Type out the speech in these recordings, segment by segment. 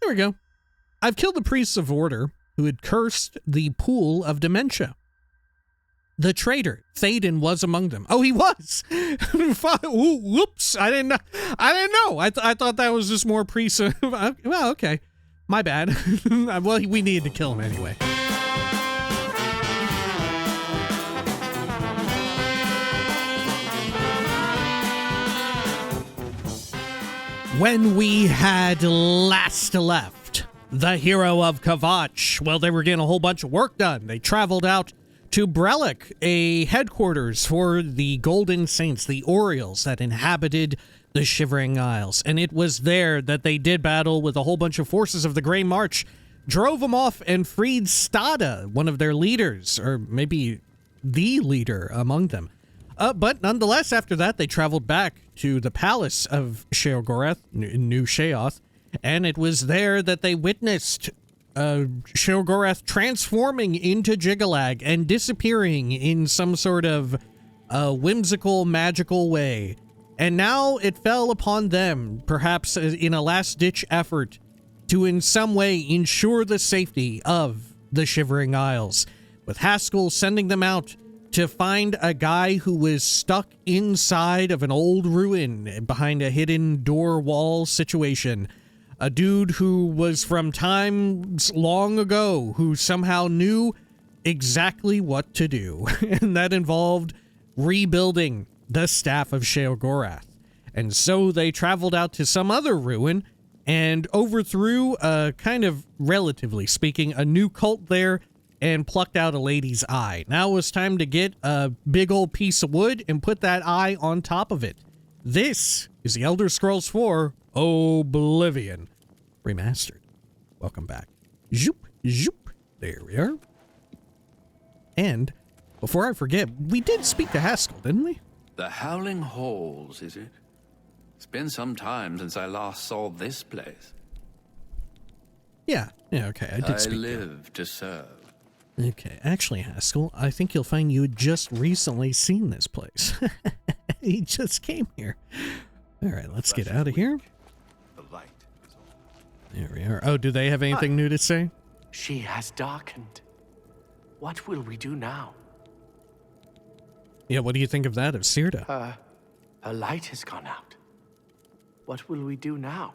we go. I've killed the priests of order who had cursed the pool of dementia. The traitor, Théoden, was among them. Oh, he was. Whoops. I didn't know. I thought that was just more priests. Well, okay. My bad. Well, we needed to kill him anyway. When we had last left the hero of Kvatch, well, they were getting a whole bunch of work done. They traveled out to Brellic, a headquarters for the Golden Saints, the Orioles that inhabited the Shivering Isles. And it was there that they did battle with a whole bunch of forces of the Greymarch, drove them off, and freed Stada, one of their leaders, or maybe the leader among them. But nonetheless, after that, they traveled back to the palace of Sheogorath, New Sheoth, and it was there that they witnessed Sheogorath transforming into Jyggalag and disappearing in some sort of whimsical, magical way. And now it fell upon them, perhaps in a last-ditch effort, to in some way ensure the safety of the Shivering Isles, with Haskell sending them out to find a guy who was stuck inside of an old ruin behind a hidden door wall situation. A dude who was from times long ago, who somehow knew exactly what to do. And that involved rebuilding the Staff of Sheogorath. And so they traveled out to some other ruin and overthrew, kind of, relatively speaking, a new cult there and plucked out a lady's eye. Now it was time to get a big old piece of wood and put that eye on top of it. This is the Elder Scrolls 4 Oblivion Remastered. Welcome back. Zoop, zoop. There we are. And before I forget, we did speak to Haskell, didn't we? The Howling Halls, is it? It's been some time since I last saw this place. Yeah, okay, I did speak. I live to serve. Okay, actually, Haskell, I think you'll find you had just recently seen this place. He just came here. All right, let's get out of here. The light is on. There we are. Oh, do they have anything new to say? She has darkened. What will we do now? Yeah, what do you think of that, of Cyrodiil? Her light has gone out. What will we do now?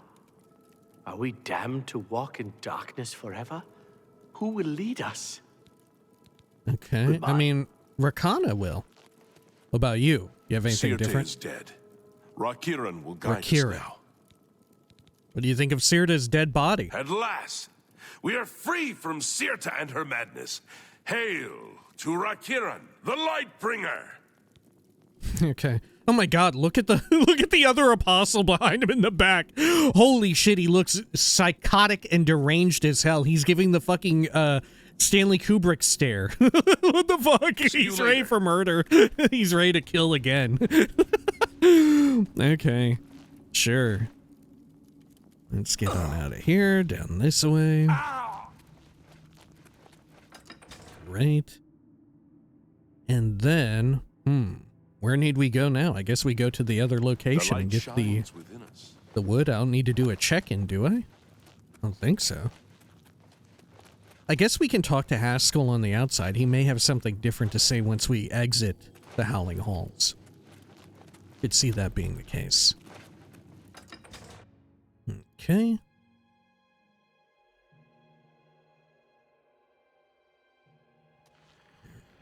Are we damned to walk in darkness forever? Who will lead us? Okay, Goodbye. I mean, Rakana will. What about you? You have anything Cyrodiil different? is dead. Rakiran will guide us Rakiran. now. What do you think of Cyrodiil's dead body? At last, we are free from Sirta and her madness. Hail to Rakiran, the Lightbringer! Okay. Oh my god, look at the other apostle behind him in the back. Holy shit, he looks psychotic and deranged as hell. He's giving the fucking Stanley Kubrick stare. What the fuck? He's ready for murder. He's ready to kill again. Okay. Sure. Let's get on out of here, down this way. Right. And then, where need we go now? I guess we go to the other location and get the wood. I don't need to do a check-in, do I? I don't think so. I guess we can talk to Haskell on the outside. He may have something different to say once we exit the Howling Halls. Could see that being the case. Okay.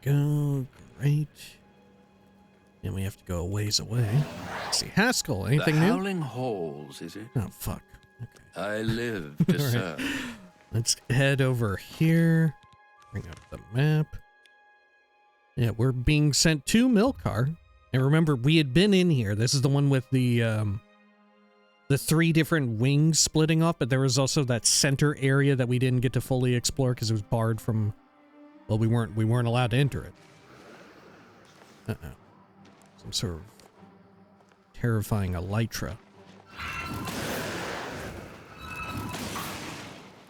There we go. Great. And we have to go a ways away. Let's see, Haskell, anything new? The Howling Halls, is it? Oh, fuck. Okay. I live to serve. Let's head over here. Bring up the map. Yeah, we're being sent to Milchar. And remember, we had been in here. This is the one with the 3 different wings splitting off, but there was also that center area that we didn't get to fully explore because it was barred from, well, we weren't allowed to enter it. Uh-oh. Some sort of terrifying elytra.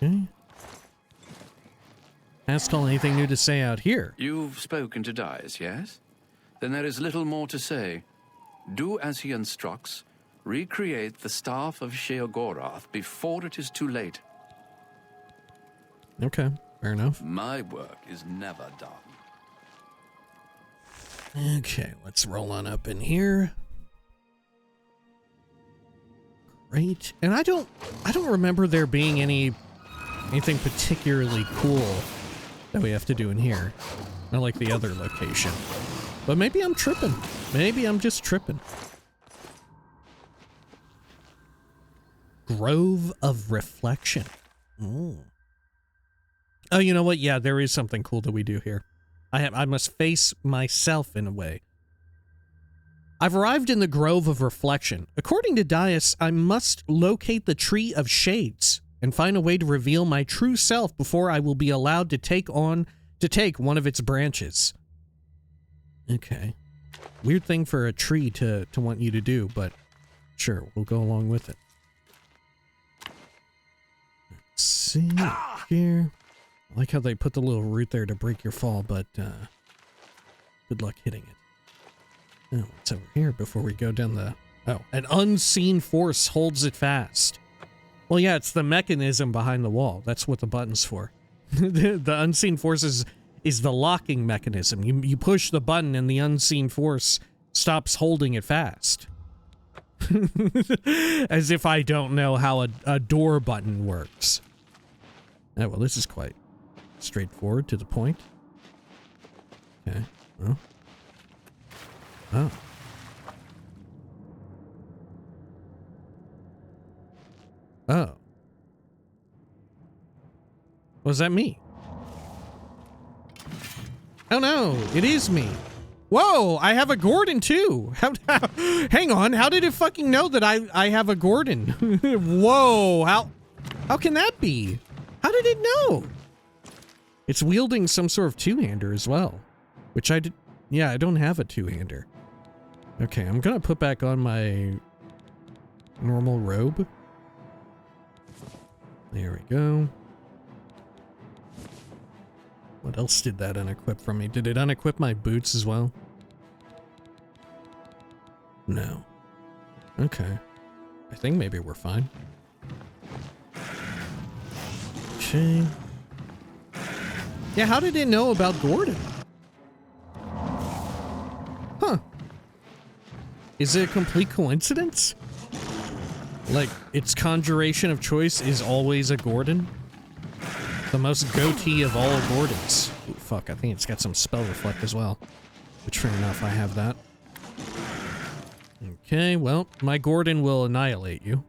Okay. Haskell, anything new to say out here? You've spoken to Dias, yes? Then there is little more to say. Do as he instructs. Recreate the Staff of Sheogorath before it is too late. Okay, fair enough. My work is never done. Okay, let's roll on up in here. Great. And I don't remember there being anything particularly cool that we have to do in here. Not like the other location. But maybe I'm tripping. Maybe I'm just tripping. Grove of Reflection. Ooh. Oh, you know what? Yeah, there is something cool that we do here. I must face myself in a way. I've arrived in the Grove of Reflection. According to Dias, I must locate the Tree of Shades and find a way to reveal my true self before I will be allowed to take one of its branches. Okay. Weird thing for a tree to want you to do, but sure, we'll go along with it. Let's see here. I like how they put the little root there to break your fall, but good luck hitting it. Oh, what's over here before we go down the... Oh, an unseen force holds it fast. Well, yeah, it's the mechanism behind the wall. That's what the button's for. The unseen force is the locking mechanism. You push the button and the unseen force stops holding it fast. As if I don't know how a door button works. Oh, well, this is quite straightforward, to the point. Okay. Well. Oh. Oh. Was that me? Oh no, it is me. Whoa, I have a Gordon too. Hang on, how did it fucking know that I have a Gordon? Whoa, how can that be? How did it know? It's wielding some sort of two-hander as well, which I did. Yeah, I don't have a two-hander. Okay, I'm gonna put back on my normal robe. There we go. What else did that unequip from me? Did it unequip my boots as well? No. Okay. I think maybe we're fine. Okay. Yeah, how did it know about Gordon? Huh. Is it a complete coincidence? Like, its conjuration of choice is always a Gordon? The most goatee of all Gordons. Ooh, fuck, I think it's got some spell reflect as well. But fair enough, I have that. Okay, well, my Gordon will annihilate you.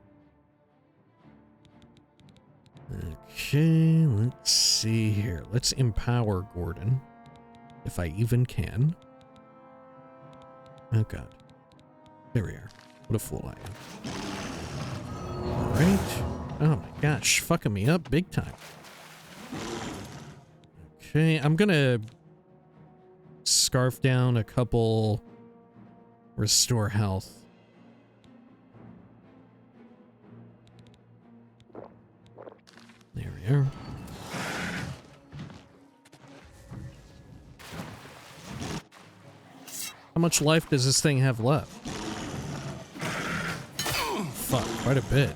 Okay, let's see here. Let's empower Gordon. If I even can. Oh god. There we are. What a fool I am. Alright. Oh my gosh, fucking me up big time. Okay, I'm gonna scarf down a couple restore health. There we are. How much life does this thing have left? Fuck, quite a bit.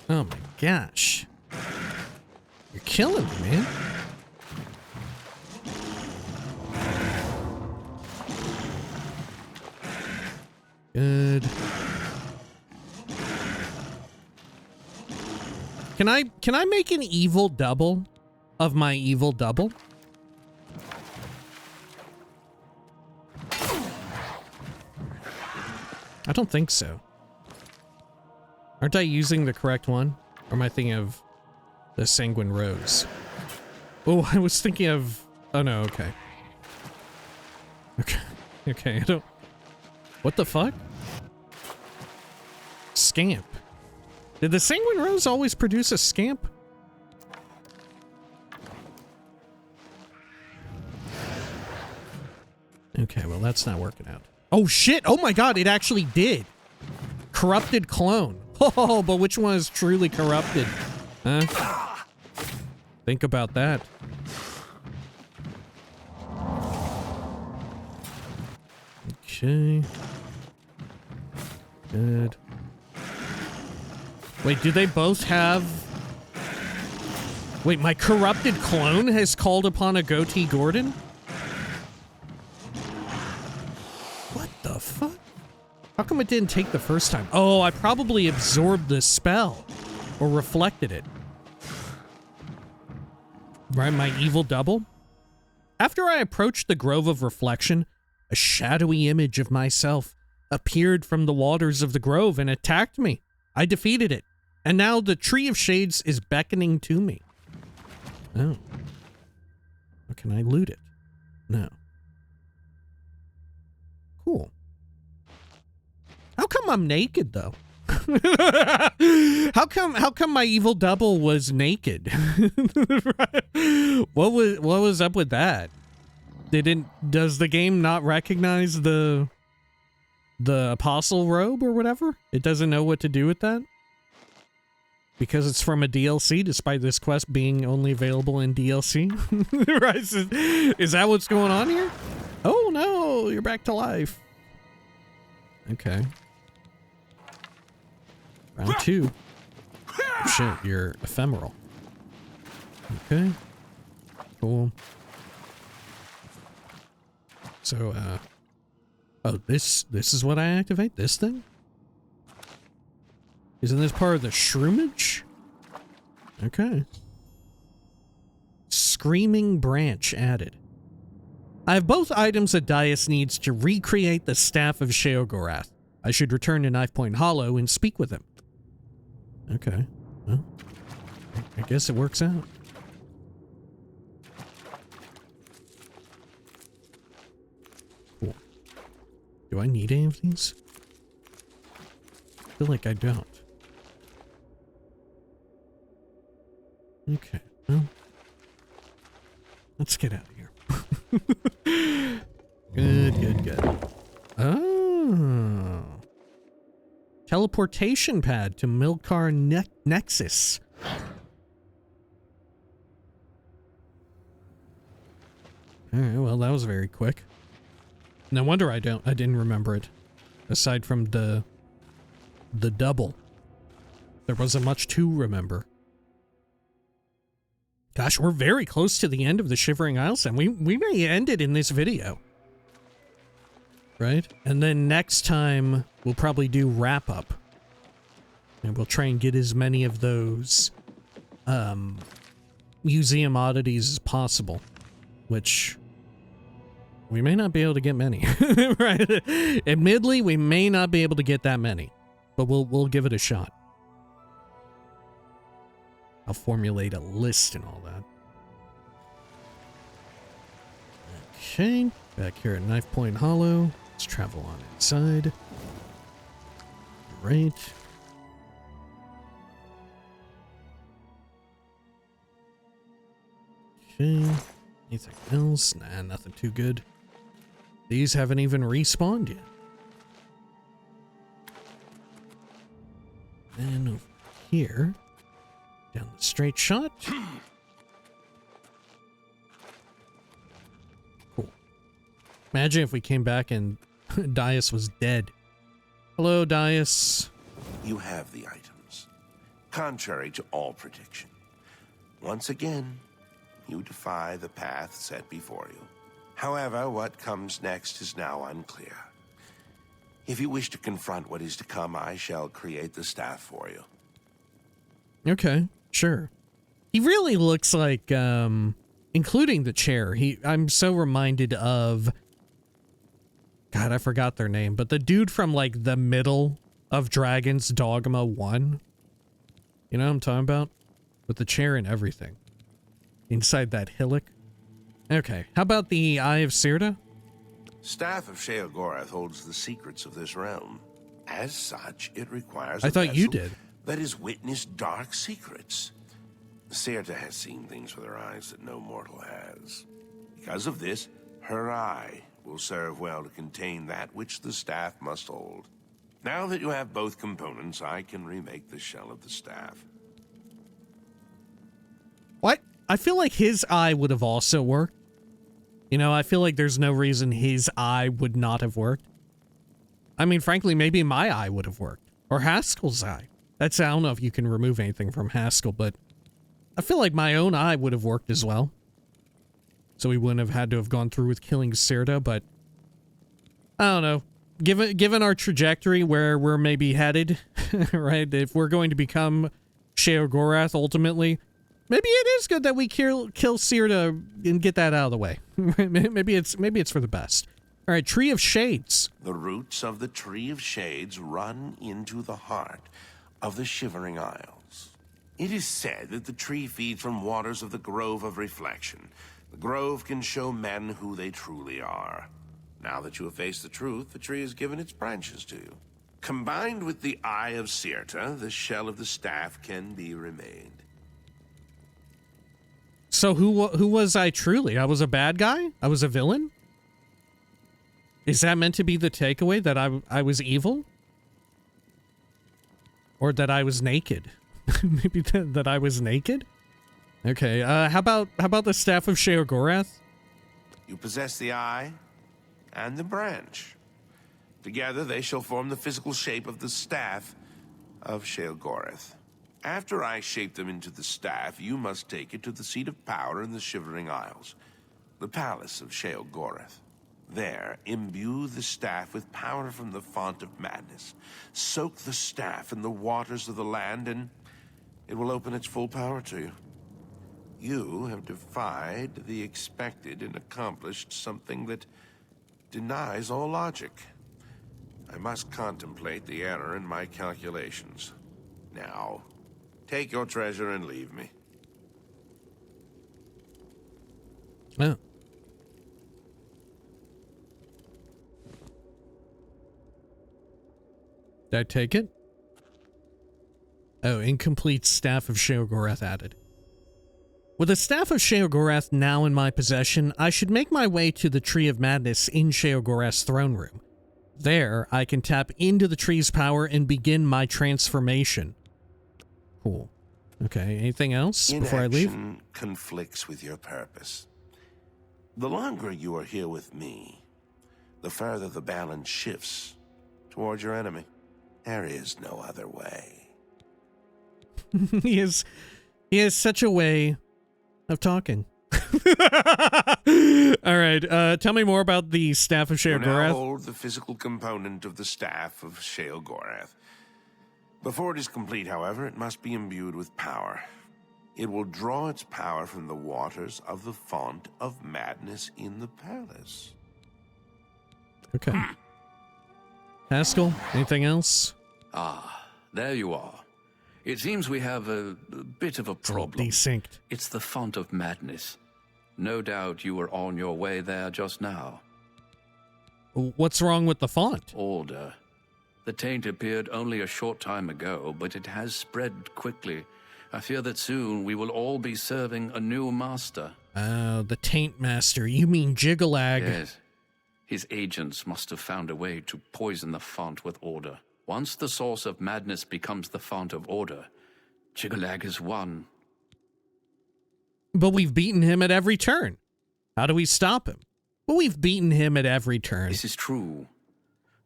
Oh my gosh. You're killing me, man. Good. Can I make an evil double of my evil double? I don't think so. Aren't I using the correct one? Or am I thinking of the Sanguine Rose? Oh, I was thinking of... Oh no, okay. Okay, okay, I don't... What the fuck? Scamp. Did the Sanguine Rose always produce a scamp? Okay, well that's not working out. Oh shit! Oh my god, it actually did! Corrupted clone. Oh, but which one is truly corrupted? Huh? Think about that. Okay. Good. Wait, do they both have Wait, my corrupted clone has called upon a goatee Gordon? What the fuck? How come it didn't take the first time? Oh, I probably absorbed the spell. Or reflected it. Right, my evil double? After I approached the Grove of Reflection, a shadowy image of myself appeared from the waters of the grove and attacked me. I defeated it, and now the Tree of Shades is beckoning to me. Oh. Can I loot it? No. Cool. How come I'm naked, though? How come my evil double was naked? What was up with that? Does the game not recognize the apostle robe or whatever? It doesn't know what to do with that? Because it's from a DLC, despite this quest being only available in DLC? Right? Is that what's going on here? Oh no, you're back to life. Okay. Round 2. Shit, you're ephemeral. Okay. Cool. So, oh, this is what I activate? This thing? Isn't this part of the shroomage? Okay. Screaming branch added. I have both items that Dias needs to recreate the Staff of Sheogorath. I should return to Knife Point Hollow and speak with him. Okay. Well, I guess it works out. Cool. Do I need any of these? I feel like I don't. Okay. Well, let's get out of here. Good. Oh. Teleportation pad to Milchar Nexus. Alright, well that was very quick. No wonder I didn't remember it. Aside from the double. There wasn't much to remember. Gosh, we're very close to the end of the Shivering Isles, and we may end it in this video. Right? And then next time, we'll probably do wrap-up. And we'll try and get as many of those museum oddities as possible. Which, we may not be able to get many. Right? Admittedly, we may not be able to get that many. But we'll give it a shot. I'll formulate a list and all that. Okay, back here at Knife Point Hollow. Let's travel on inside. Right. Okay. Anything else? Nah, nothing too good. These haven't even respawned yet. And over here, down the straight shot. Cool. Imagine if we came back and Dias was dead. Hello, Dias. You have the items, contrary to all prediction. Once again, you defy the path set before you. However, what comes next is now unclear. If you wish to confront what is to come, I shall create the staff for you. Okay, sure. He really looks like, including the chair, I'm so reminded of, God, I forgot their name, but the dude from, like, the middle of Dragon's Dogma 1. You know what I'm talking about? With the chair and everything. Inside that hillock. Okay, how about the Eye of Cyrodiil? Staff of Sheogorath holds the secrets of this realm. As such, it requires I a thought you vessel did. that has witnessed dark secrets. Cyrodiil has seen things with her eyes that no mortal has. Because of this, her eye will serve well to contain that which the staff must hold. Now that you have both components, I can remake the shell of the staff. What? I feel like his eye would have also worked. You know, I feel like there's no reason his eye would not have worked. I mean, frankly, maybe my eye would have worked. Or Haskell's eye. I don't know if you can remove anything from Haskell, but I feel like my own eye would have worked as well. So we wouldn't have had to have gone through with killing Cyrodiil, but I don't know. Given our trajectory where we're maybe headed, right? If we're going to become Sheogorath ultimately, maybe it is good that we kill Cyrodiil and get that out of the way. maybe it's for the best. All right, Tree of Shades. The roots of the Tree of Shades run into the heart of the Shivering Isles. It is said that the tree feeds from waters of the Grove of Reflection. The grove can show men who they truly are. Now that you have faced the truth, the tree has given its branches to you. Combined with the Eye of Sirta, the shell of the staff can be remade. So who was I truly? I was a bad guy? I was a villain? Is that meant to be the takeaway, that I was evil? Or that I was naked? Maybe that I was naked? Okay, how about the Staff of Sheogorath? You possess the eye and the branch. Together they shall form the physical shape of the Staff of Sheogorath. After I shape them into the staff, you must take it to the seat of power in the Shivering Isles, the Palace of Sheogorath. There, imbue the staff with power from the Font of Madness. Soak the staff in the waters of the land, and it will open its full power to you. You have defied the expected and accomplished something that denies all logic. I must contemplate the error in my calculations. Now, take your treasure and leave me. Oh. Did I take it? Oh, incomplete Staff of Sheogorath added. With the Staff of Sheogorath now in my possession, I should make my way to the Tree of Madness in Sheogorath's throne room. There, I can tap into the tree's power and begin my transformation. Cool. Okay, anything else before I leave? Inaction conflicts with your purpose. The longer you are here with me, the further the balance shifts toward your enemy. There is no other way. He has such a way of talking. All right, tell me more about the Staff of You now Sheogorath. hold the physical component of the Staff of Sheogorath. Before it is complete, however, it must be imbued with power. It will draw its power from the waters of the Font of Madness in the palace. Okay. Haskell, anything else? Ah, there you are. It seems we have a bit of a problem. Desynced. It's the Font of Madness. No doubt you were on your way there just now. What's wrong with the font? Order. The taint appeared only a short time ago, but it has spread quickly. I fear that soon we will all be serving a new master. The Taint Master. You mean Jyggalag? Yes. His agents must have found a way to poison the font with order. Once the source of madness becomes the font of order, Jyggalag has won. But we've beaten him at every turn. How do we stop him? Well, we've beaten him at every turn. This is true.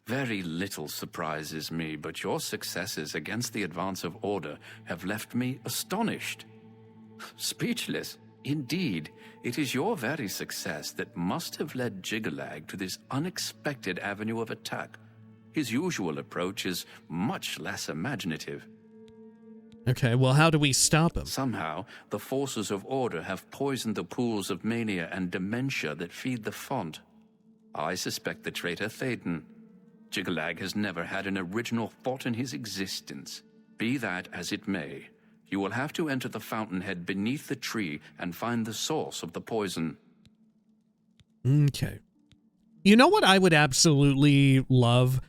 Very little surprises me, but your successes against the advance of order have left me astonished. Speechless. Indeed, it is your very success that must have led Jyggalag to this unexpected avenue of attack. His usual approach is much less imaginative. Okay, well, how do we stop him? Somehow, the forces of order have poisoned the pools of mania and dementia that feed the font. I suspect the traitor Thaden. Jyggalag has never had an original thought in his existence. Be that as it may, you will have to enter the Fountainhead beneath the tree and find the source of the poison. Okay. You know what I would absolutely love?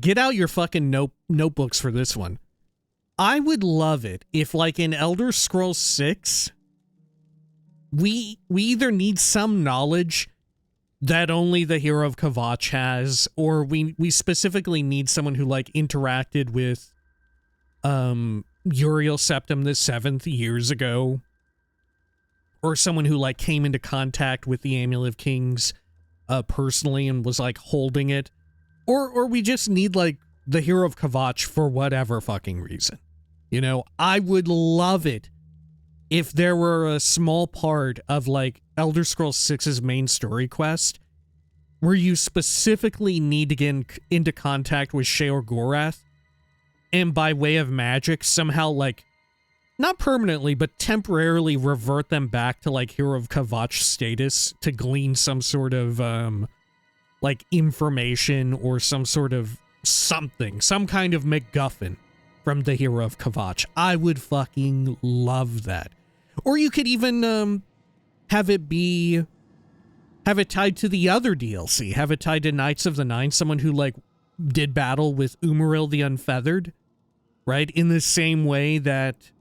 Get out your fucking notebooks for this one. I would love it if, like in Elder Scrolls 6, we either need some knowledge that only the hero of Kvatch has, or we specifically need someone who, like, interacted with Uriel Septim the 7th years ago, or someone who, like, came into contact with the Amulet of Kings personally and was, like, holding it, or we just need, like, the hero of Kvatch for whatever fucking reason. You know, I would love it if there were a small part of like Elder Scrolls 6's main story quest where you specifically need to get into contact with Sheogorath and by way of magic somehow like not permanently but temporarily revert them back to like Hero of Kvatch status to glean some sort of like information or some sort of something, some kind of MacGuffin from the Hero of Kvatch. I would fucking love that. Or you could even have it tied to the other DLC. Have it tied to Knights of the Nine, someone who like did battle with Umaril the Unfeathered, right? In the same way that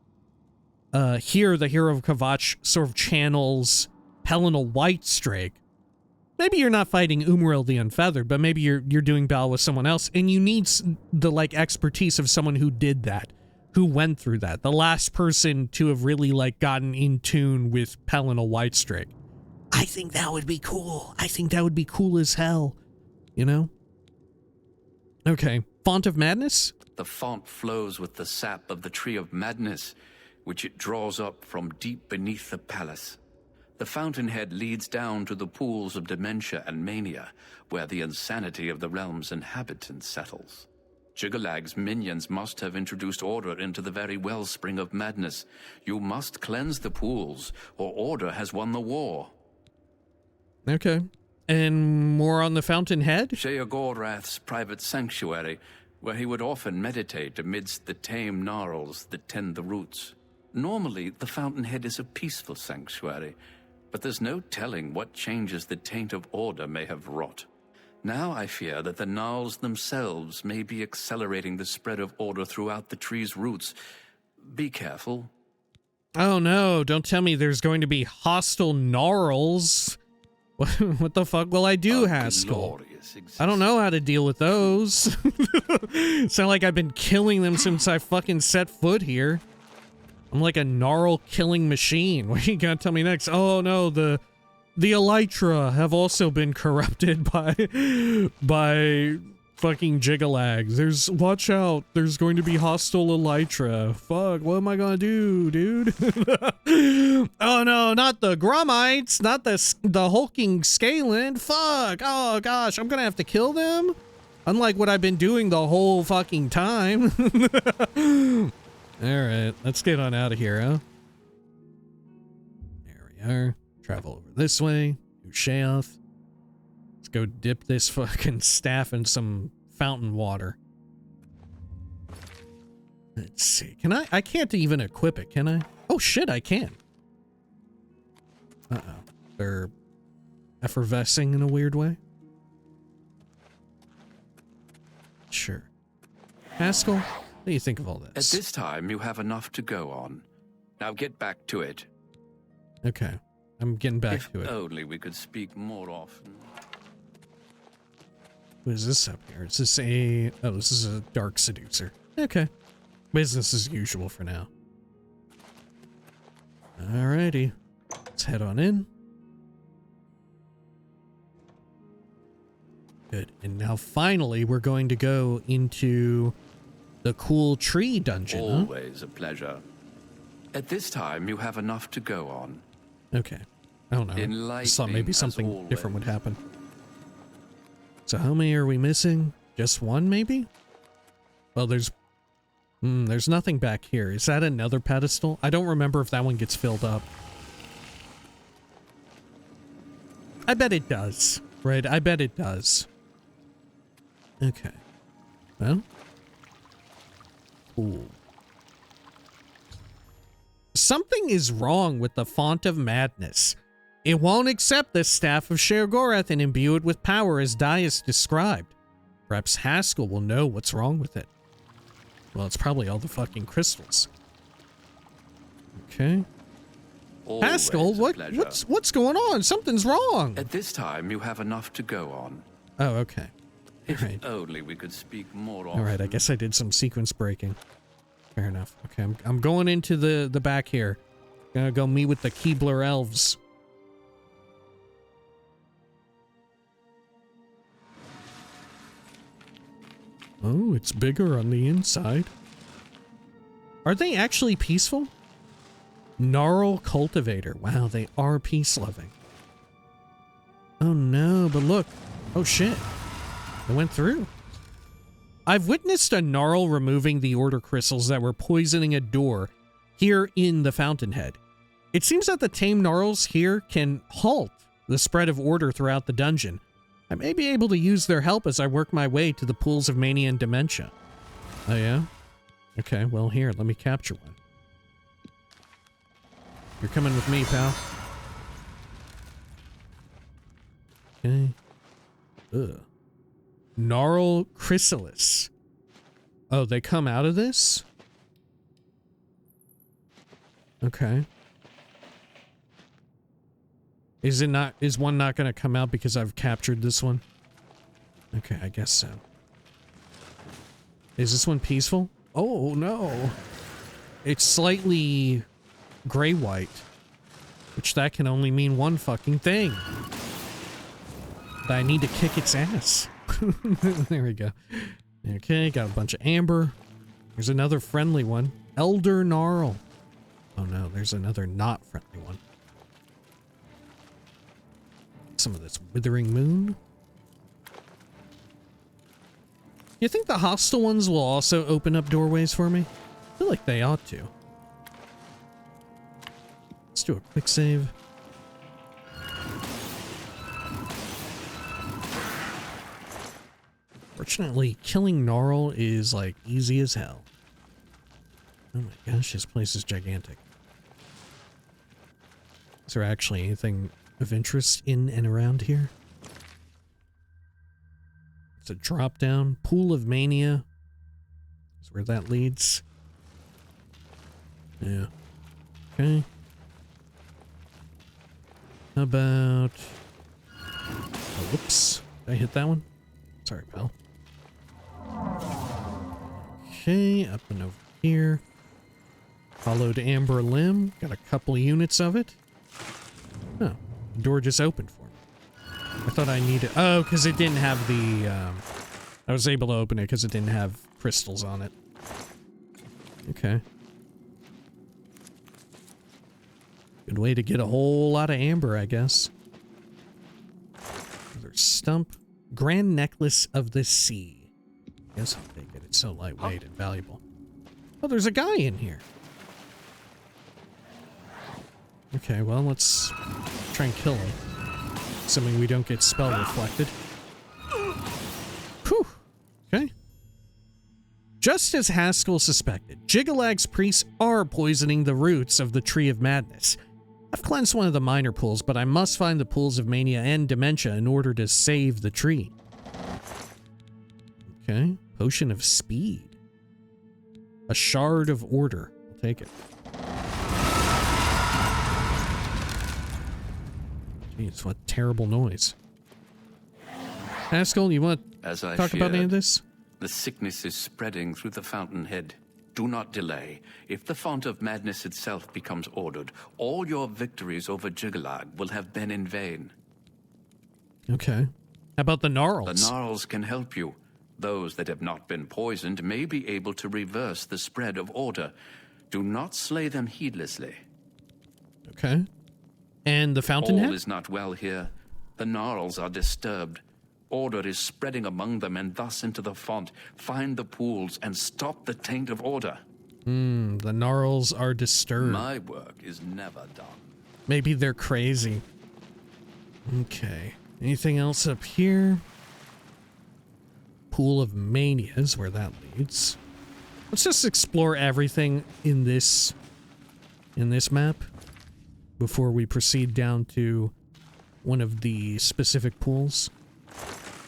here the Hero of Kvatch sort of channels Pelinal Whitestrake. Maybe you're not fighting Umaril the Unfeathered, but maybe you're doing battle with someone else, and you need the like expertise of someone who did that, who went through that. The last person to have really like gotten in tune with Pelinal Whitestrake. I think that would be cool. I think that would be cool as hell. You know? Okay. Font of Madness? The font flows with the sap of the Tree of Madness, which it draws up from deep beneath the palace. The Fountainhead leads down to the pools of dementia and mania, where the insanity of the realm's inhabitants settles. Jyggalag's minions must have introduced order into the very wellspring of madness. You must cleanse the pools, or order has won the war. Okay. And more on the Fountainhead? Sheogorath's private sanctuary, where he would often meditate amidst the tame gnarls that tend the roots. Normally, the Fountainhead is a peaceful sanctuary, but there's no telling what changes the taint of order may have wrought. Now I fear that the gnarls themselves may be accelerating the spread of order throughout the tree's roots. Be careful. Oh no, don't tell me there's going to be hostile gnarls. What the fuck will I do, Haskell? I don't know how to deal with those. Sound like I've been killing them since I fucking set foot here. I'm like a gnarl killing machine. What are you gonna tell me next? Oh no, the Elytra have also been corrupted by fucking Jyggalags. Watch out, there's going to be hostile Elytra. Fuck, what am I gonna do, dude? Oh no, not the Grumites, not the hulking Scaland. Fuck, oh gosh, I'm gonna have to kill them? Unlike what I've been doing the whole fucking time. Alright, let's get on out of here, huh? There we are. Travel over this way. Do Sheoth. Let's go dip this fucking staff in some fountain water. Let's see. Can I can't even equip it, can I? Oh shit, I can. Uh-oh. They're effervescing in a weird way. Sure. Haskell, what do you think of all this? At this time, you have enough to go on. Now get back to it. Okay. I'm getting back to it. If only we could speak more often. What is this up here? Is this a... Oh, this is a dark seducer. Okay. Business as usual for now. Alrighty. Let's head on in. Good. And now finally we're going to go into the cool tree dungeon, Always a pleasure. At this time, you have enough to go on. Okay. I don't know. I thought maybe something different would happen. So how many are we missing? Just one, maybe? Well, there's nothing back here. Is that another pedestal? I don't remember if that one gets filled up. I bet it does. Right? I bet it does. Okay. Well. Cool. Something is wrong with the Font of Madness. It won't accept the Staff of Sheogorath and imbue it with power as Dias described. Perhaps Haskell will know what's wrong with it. Well, it's probably all the fucking crystals. Okay. Always Haskell, what's going on? Something's wrong. At this time, you have enough to go on. Oh, okay. If Alright. only we could speak more often. Alright, I guess I did some sequence breaking. Fair enough. Okay, I'm going into the back here. Gonna go meet with the Keebler elves. Oh, it's bigger on the inside. Are they actually peaceful? Gnarl Cultivator. Wow, they are peace-loving. Oh no, but look. Oh shit. It went through. I've witnessed a Gnarl removing the Order crystals that were poisoning a door here in the Fountainhead. It seems that the tame Gnarls here can halt the spread of Order throughout the dungeon. I may be able to use their help as I work my way to the pools of mania and dementia. Oh yeah? Okay, well here, let me capture one. You're coming with me, pal. Okay. Ugh. Gnarl Chrysalis. Oh, they come out of this? Okay. Is one not gonna come out because I've captured this one? Okay, I guess so. Is this one peaceful? Oh no. It's slightly gray-white. Which that can only mean one fucking thing. That I need to kick its ass. There we go. Okay, got a bunch of amber. There's another friendly one. Elder Gnarl. Oh no, there's another not friendly one. Some of this Withering Moon. You think the hostile ones will also open up doorways for me? I feel like they ought to. Let's do a quick save. Fortunately, killing Gnarl is like easy as hell. Oh my gosh, this place is gigantic. Is there actually anything of interest in and around here? It's a drop down. Pool of Mania. That's where that leads. Yeah. Okay. How about... Oh, whoops. Did I hit that one? Sorry, pal. Okay, up and over here. Hollowed Amber Limb. Got a couple units of it. Oh, the door just opened for me. I thought I needed... Oh, because it didn't have the... I was able to open it because it didn't have crystals on it. Okay. Good way to get a whole lot of amber, I guess. Another stump. Grand Necklace of the Sea. Guess I'll take it. It's so lightweight and valuable. Oh, there's a guy in here. Okay, well, let's try and kill him. Assuming we don't get spell reflected. Whew. Okay. Just as Haskell suspected, Jyggalag's priests are poisoning the roots of the Tree of Madness. I've cleansed one of the minor pools, but I must find the pools of Mania and Dementia in order to save the tree. Okay. Potion of Speed. A Shard of Order. I'll take it. Jeez, what terrible noise. Haskell, you want to talk about any of this? The sickness is spreading through the Fountainhead. Do not delay. If the Font of Madness itself becomes ordered, all your victories over Jyggalag will have been in vain. Okay. How about the Gnarls? The Gnarls can help you. Those that have not been poisoned may be able to reverse the spread of Order. Do not slay them heedlessly. Okay. And the Fountainhead? All is not well here. The Gnarls are disturbed. Order is spreading among them and thus into the font. Find the pools and stop the taint of Order. The Gnarls are disturbed. My work is never done. Maybe they're crazy. Okay. Anything else up here? Pool of Mania is where that leads. Let's just explore everything in this map before we proceed down to one of the specific pools.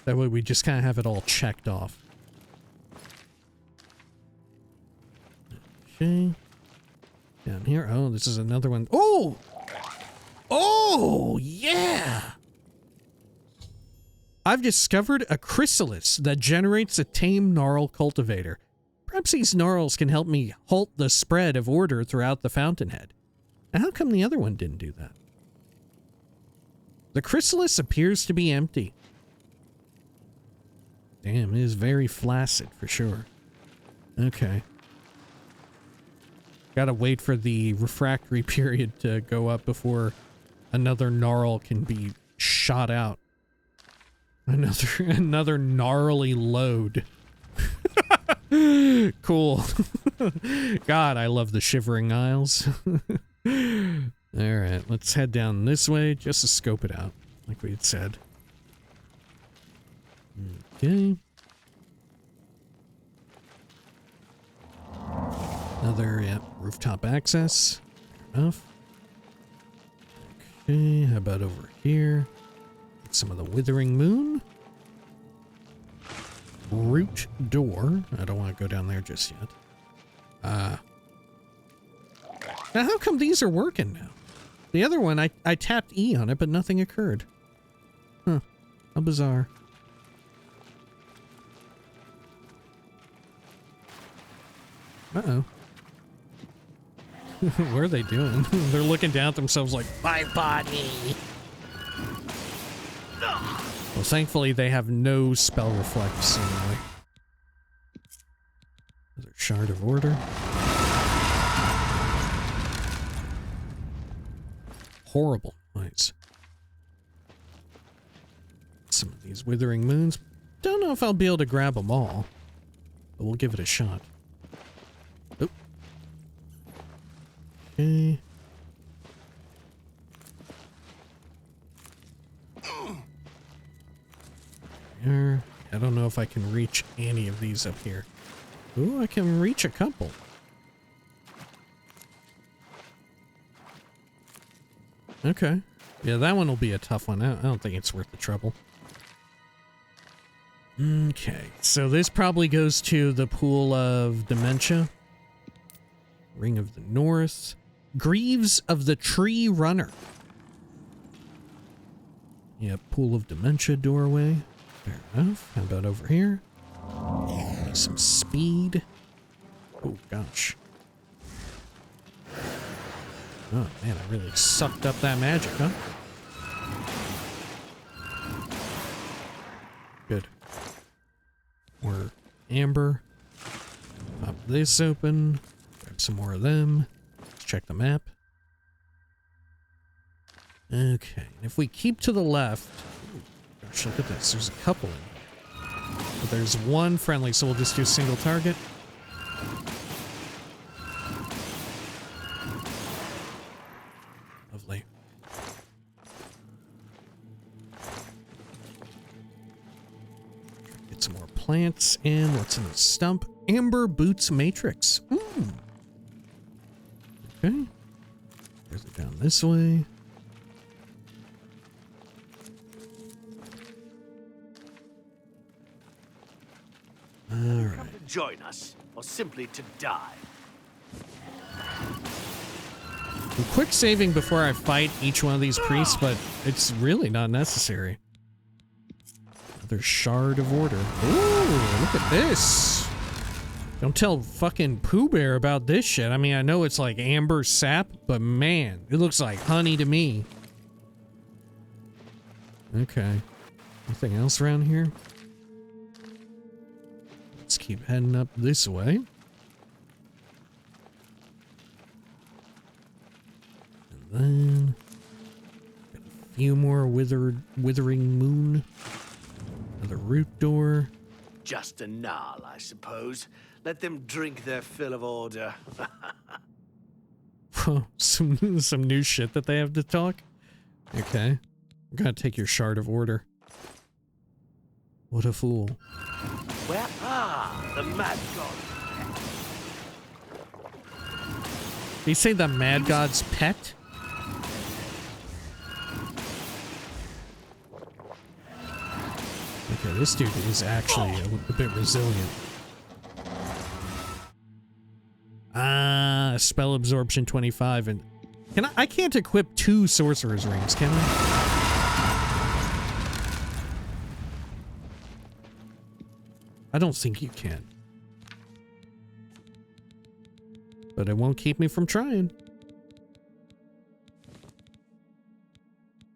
That way we just kind of have it all checked off. Okay. Down here. Oh, this is another one. Oh! Oh, yeah! I've discovered a chrysalis that generates a tame Gnarl cultivator. Perhaps these Gnarls can help me halt the spread of Order throughout the Fountainhead. Now, how come the other one didn't do that? The chrysalis appears to be empty. Damn, it is very flaccid for sure. Okay. Gotta wait for the refractory period to go up before another gnarl can be shot out. Another gnarly load. Cool. God, I love the Shivering Isles. Alright, let's head down this way just to scope it out, like we had said. Okay. Another, yeah, rooftop access. Fair enough. Okay, how about over here? Get some of the Withering Moon. Root door. I don't want to go down there just yet. Now how come these are working now? The other one, I tapped E on it, but nothing occurred. Huh. How bizarre. Uh-oh. What are they doing? They're looking down at themselves like, my body! Well, thankfully they have no spell reflex anyway. Another Shard of Order. Horrible noise. Some of these Withering Moons. Don't know if I'll be able to grab them all, but we'll give it a shot. Oh. Okay. There. I don't know if I can reach any of these up here. Ooh, I can reach a couple. Okay. Yeah, that one will be a tough one. I don't think it's worth the trouble. Okay, so this probably goes to the Pool of Dementia. Ring of the North. Greaves of the Tree Runner. Yeah, Pool of Dementia doorway. Fair enough. How about over here? Some speed. Oh, gosh. Oh, man, I really sucked up that magic, huh? Good. More amber. Pop this open. Grab some more of them. Let's check the map. Okay, and if we keep to the left... Ooh, gosh, look at this. There's a couple in here. But there's one friendly, so we'll just do single target. Lovely. Get some more plants and what's in the stump? Amber Boots Matrix. Ooh. Okay. There's it down this way. All right. Come to join us, or simply to die. I'm quick saving before I fight each one of these priests, but it's really not necessary. Another Shard of Order. Ooh, look at this. Don't tell fucking Pooh Bear about this shit. I mean, I know it's like amber sap, but man, it looks like honey to me. Okay. Anything else around here? Let's keep heading up this way. And then got a few more Withering Moon. Another root door. Just a gnarl, I suppose. Let them drink their fill of order. some new shit that they have to talk. Okay. I'm gonna take your Shard of Order. What a fool. Where are the mad gods? Did he say the Mad God's pet? Okay, this dude is actually a bit resilient. Spell absorption 25, and I can't equip 2 sorcerer's rings, can I? I don't think you can. But it won't keep me from trying.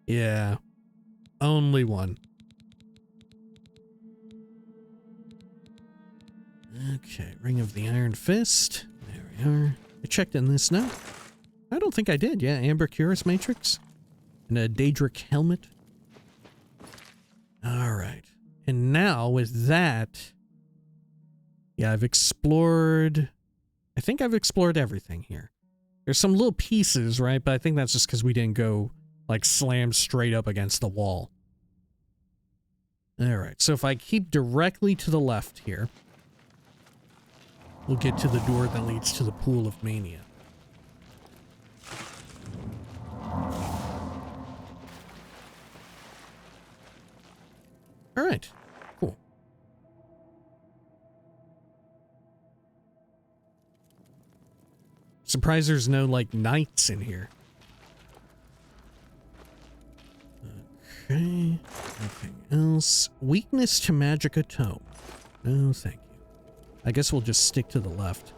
Yeah. Only one. Okay, Ring of the Iron Fist. There we are. I checked in this now. I don't think I did. Yeah, Amber Cuirass Matrix. And a Daedric helmet. Alright. And now with that... Yeah, I've explored... I think I've explored everything here. There's some little pieces, right? But I think that's just because we didn't go, like, slam straight up against the wall. Alright, so if I keep directly to the left here, we'll get to the door that leads to the Pool of Mania. Alright, cool. Surprised there's no, like, knights in here. Okay, nothing else. Weakness to Magicka Tome. No, thank you. I guess we'll just stick to the left.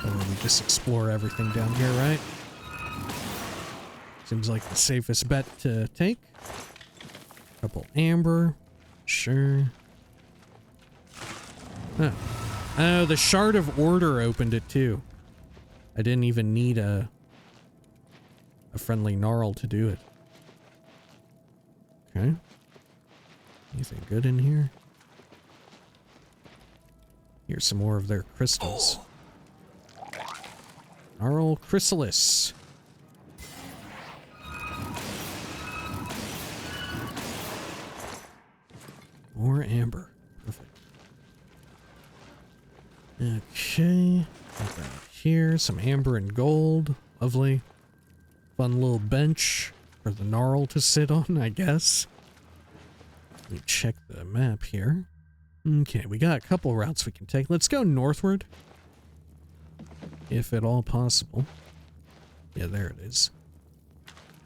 Or we just explore everything down here, right? Seems like the safest bet to take. Couple amber. Sure. Oh. Oh, the Shard of Order opened it too. I didn't even need a friendly gnarl to do it. Okay. Anything good in here? Here's some more of their crystals. Gnarl Chrysalis. More amber. Perfect. Okay. Got that here. Some amber and gold. Lovely. Fun little bench for the gnarl to sit on, I guess. Let me check the map here. Okay, we got a couple routes we can take. Let's go northward. If at all possible. Yeah, there it is.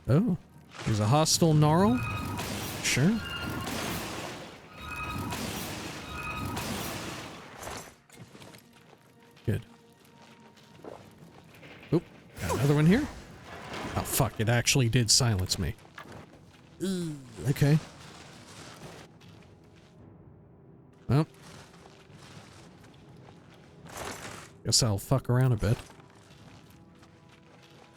Oh, there's a hostile gnarl? Sure. Good. Oop, got another one here. Oh, fuck, it actually did silence me. Okay. Well. Guess I'll fuck around a bit.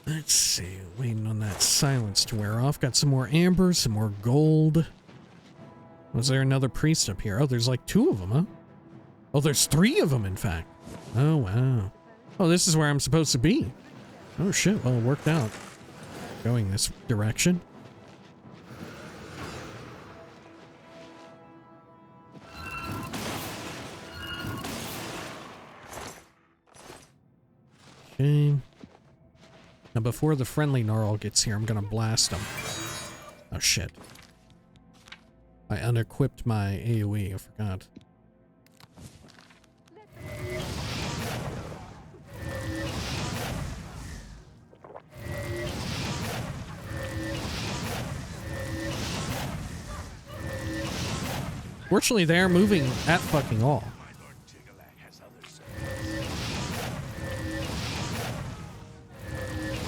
Let's see, waiting on that silence to wear off. Got some more amber, some more gold. Was there another priest up here? Oh, there's like 2 of them, huh? Oh, there's 3 of them, in fact. Oh, wow. Oh, this is where I'm supposed to be. Oh, shit, well, it worked out. Going this direction. Okay. Now before the friendly gnarl gets here, I'm gonna blast him. Oh shit. I unequipped my AoE, I forgot. Fortunately, they are moving at fucking all.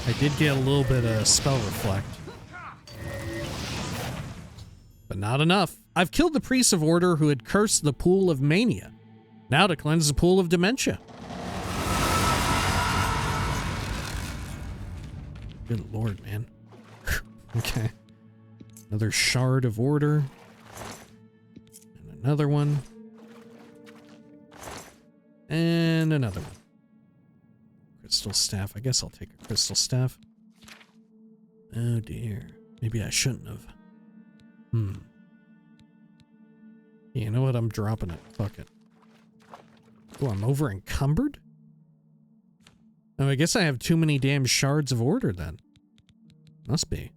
I did get a little bit of spell reflect. But not enough. I've killed the Priest of Order who had cursed the Pool of Mania. Now to cleanse the Pool of Dementia. Good lord, man. Okay. Another Shard of Order. And another one. And another one. Crystal Staff. I guess I'll take a Crystal Staff. Oh dear. Maybe I shouldn't have. Yeah, you know what? I'm dropping it. Fuck it. Oh, I'm over encumbered? Oh, I guess I have too many damn Shards of Order then. Must be.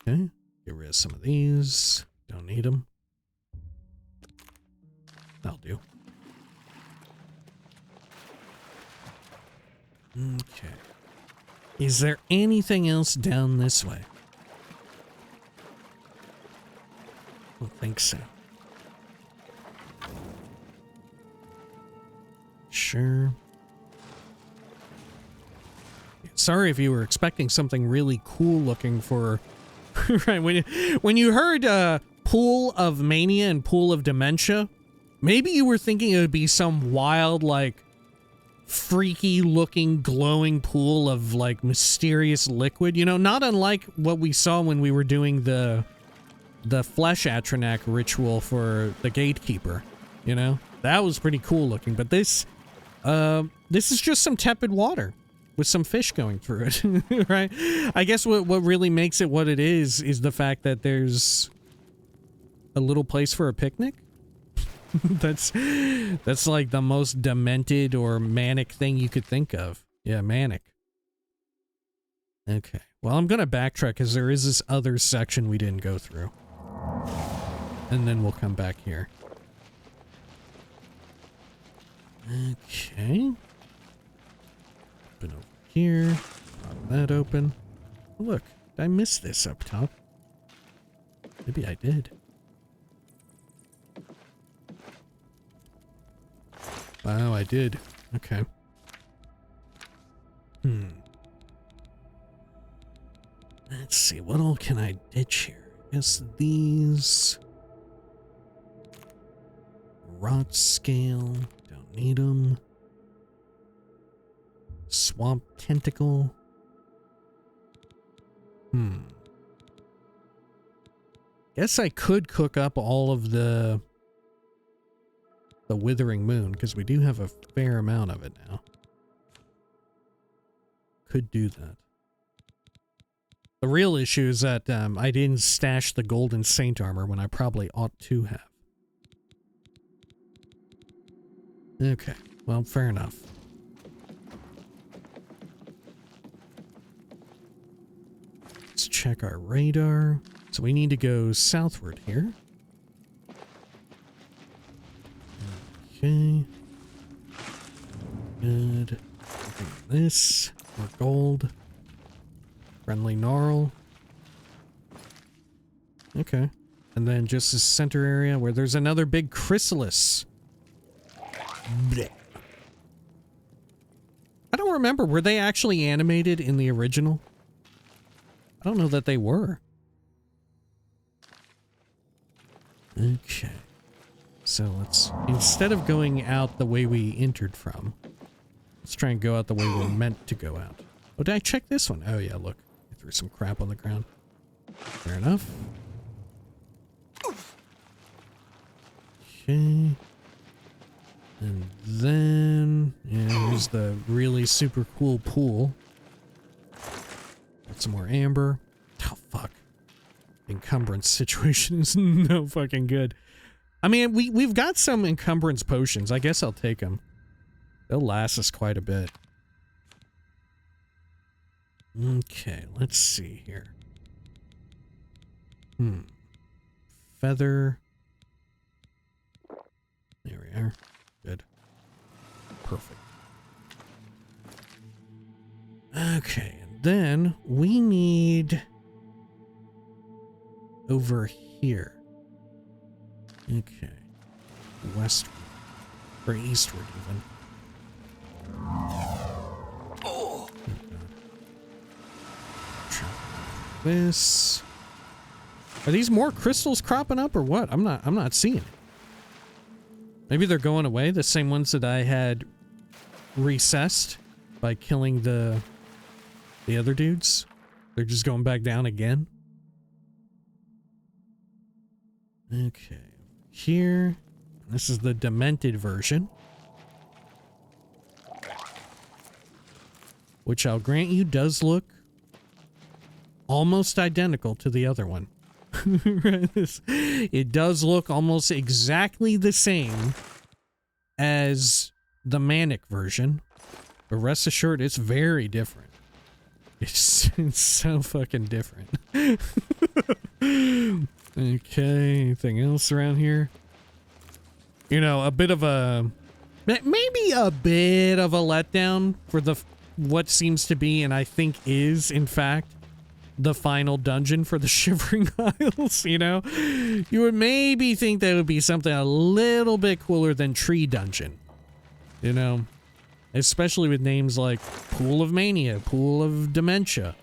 Okay. Get rid of some of these. Don't need them. That'll do. Okay. Is there anything else down this way? I don't think so. Sure. Sorry if you were expecting something really cool looking for... right, when you heard Pool of Mania and Pool of Dementia, Maybe you were thinking it would be some wild, like, freaky looking glowing pool of like mysterious liquid, you know, not unlike what we saw when we were doing the flesh Atronach ritual for the gatekeeper, you know. That was pretty cool looking, but this is just some tepid water with some fish going through it. Right? I guess what really makes it what it is the fact that there's a little place for a picnic. That's like the most demented or manic thing you could think of. Yeah, manic. Okay. Well, I'm gonna backtrack because there is this other section we didn't go through. And then we'll come back here. Okay. Open over here. Pop that open. Oh, look, did I miss this up top? Maybe I did. Wow, I did. Okay. Let's see, what all can I ditch here? I guess these... Rot scale, don't need them. Swamp tentacle. Guess I could cook up all of the withering moon, because we do have a fair amount of it now. Could do that. The real issue is that I didn't stash the golden saint armor when I probably ought to have. Okay, well, fair enough. Let's check our radar. So we need to go southward here. Okay. Good. This. More gold. Friendly gnarl. Okay. And then just this center area where there's another big chrysalis. Blech. I don't remember. Were they actually animated in the original? I don't know that they were. Okay. So let's, instead of going out the way we entered from, let's try and go out the way we're meant to go out. Oh, did I check this one? Oh yeah, look. I threw some crap on the ground. Fair enough. Okay. And then, yeah, here's the really super cool pool. Got some more amber. Oh, fuck. Encumbrance situation is no fucking good. I mean, we've got some encumbrance potions. I guess I'll take them. They'll last us quite a bit. Okay, let's see here. Feather. There we are. Good. Perfect. Okay, and then we need over here. Okay. Westward. Or eastward, even. Oh! This. Are these more crystals cropping up or what? I'm not seeing it. Maybe they're going away, the same ones that I had recessed by killing the other dudes. They're just going back down again. Okay. Here, this is the demented version, which I'll grant you does look almost identical to the other one. It does look almost exactly the same as the manic version, but rest assured it's very different. It's so fucking different. Okay, anything else around here? You know, a bit of a... maybe a bit of a letdown for what seems to be, and I think is, in fact, the final dungeon for the Shivering Isles, you know? You would maybe think that would be something a little bit cooler than Tree Dungeon. You know? Especially with names like Pool of Mania, Pool of Dementia.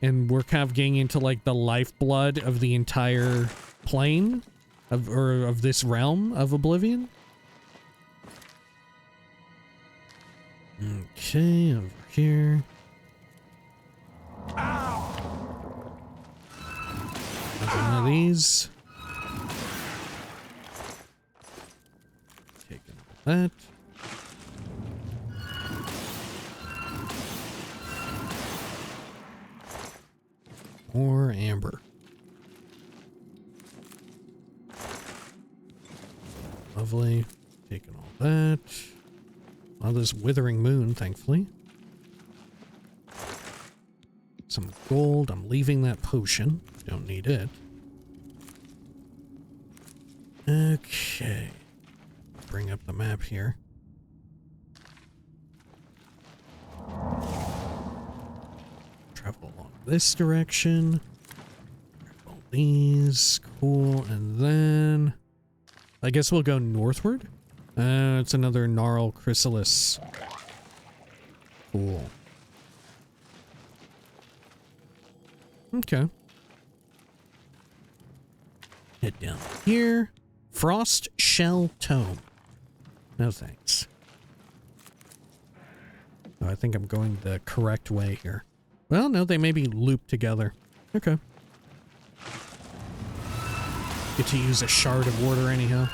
And we're kind of getting into like the lifeblood of the entire plane. of this realm of Oblivion. Okay, over here. One of these. Taking all that. More amber. Lovely. Taking all that. Well, this withering moon, thankfully. Some gold. I'm leaving that potion. Don't need it. Okay. Bring up the map here. Travel along this direction. Grab all these. Cool. And then I guess we'll go northward. It's another Gnarl Chrysalis. Cool. Okay. Head down here. Frost Shell Tome. No thanks. Oh, I think I'm going the correct way here. Well, no, they may be looped together. Okay. Get to use a Shard of Order anyhow.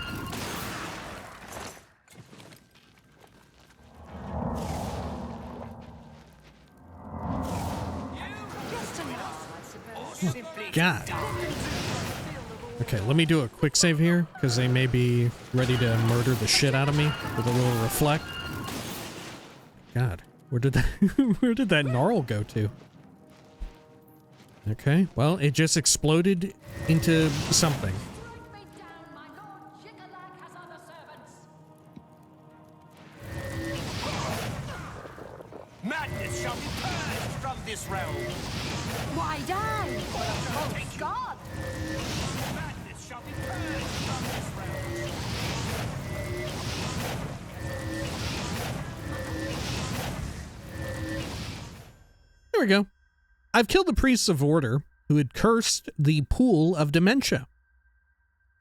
Oh, God. Okay, let me do a quick save here, because they may be ready to murder the shit out of me with a little reflect. God, where did that where did that gnarl go to? Okay, well, it just exploded into something. Madness shall be purged from this realm. Why die? Oh, God! Madness shall be purged from this realm. There we go. I've killed the priests of order who had cursed the pool of dementia.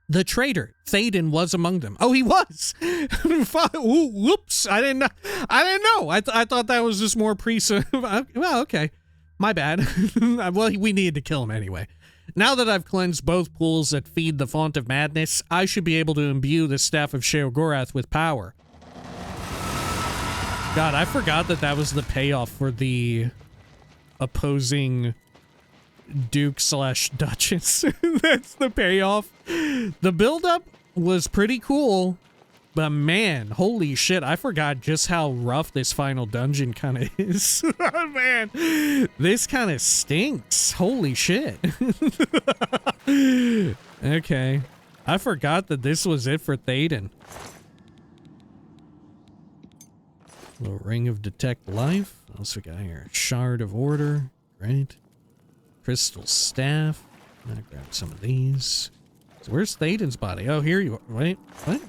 The traitor, Théoden, was among them. Oh, he was. Ooh, whoops! I didn't know. I thought that was just more priests. Well, okay, my bad. Well, we needed to kill him anyway. Now that I've cleansed both pools that feed the font of madness, I should be able to imbue the Staff of Sheogorath with power. God, I forgot that was the payoff for the opposing Duke/Duchess. That's the payoff. The buildup was pretty cool, but man, holy shit, I forgot just how rough this final dungeon kind of is. Man, this kind of stinks. Holy shit. Okay. I forgot that this was it for Théoden. Little ring of detect life. What else we got here? Shard of order. Great. Crystal staff. I'm gonna grab some of these. So where's Théoden's body? Oh, here you are. Wait, what?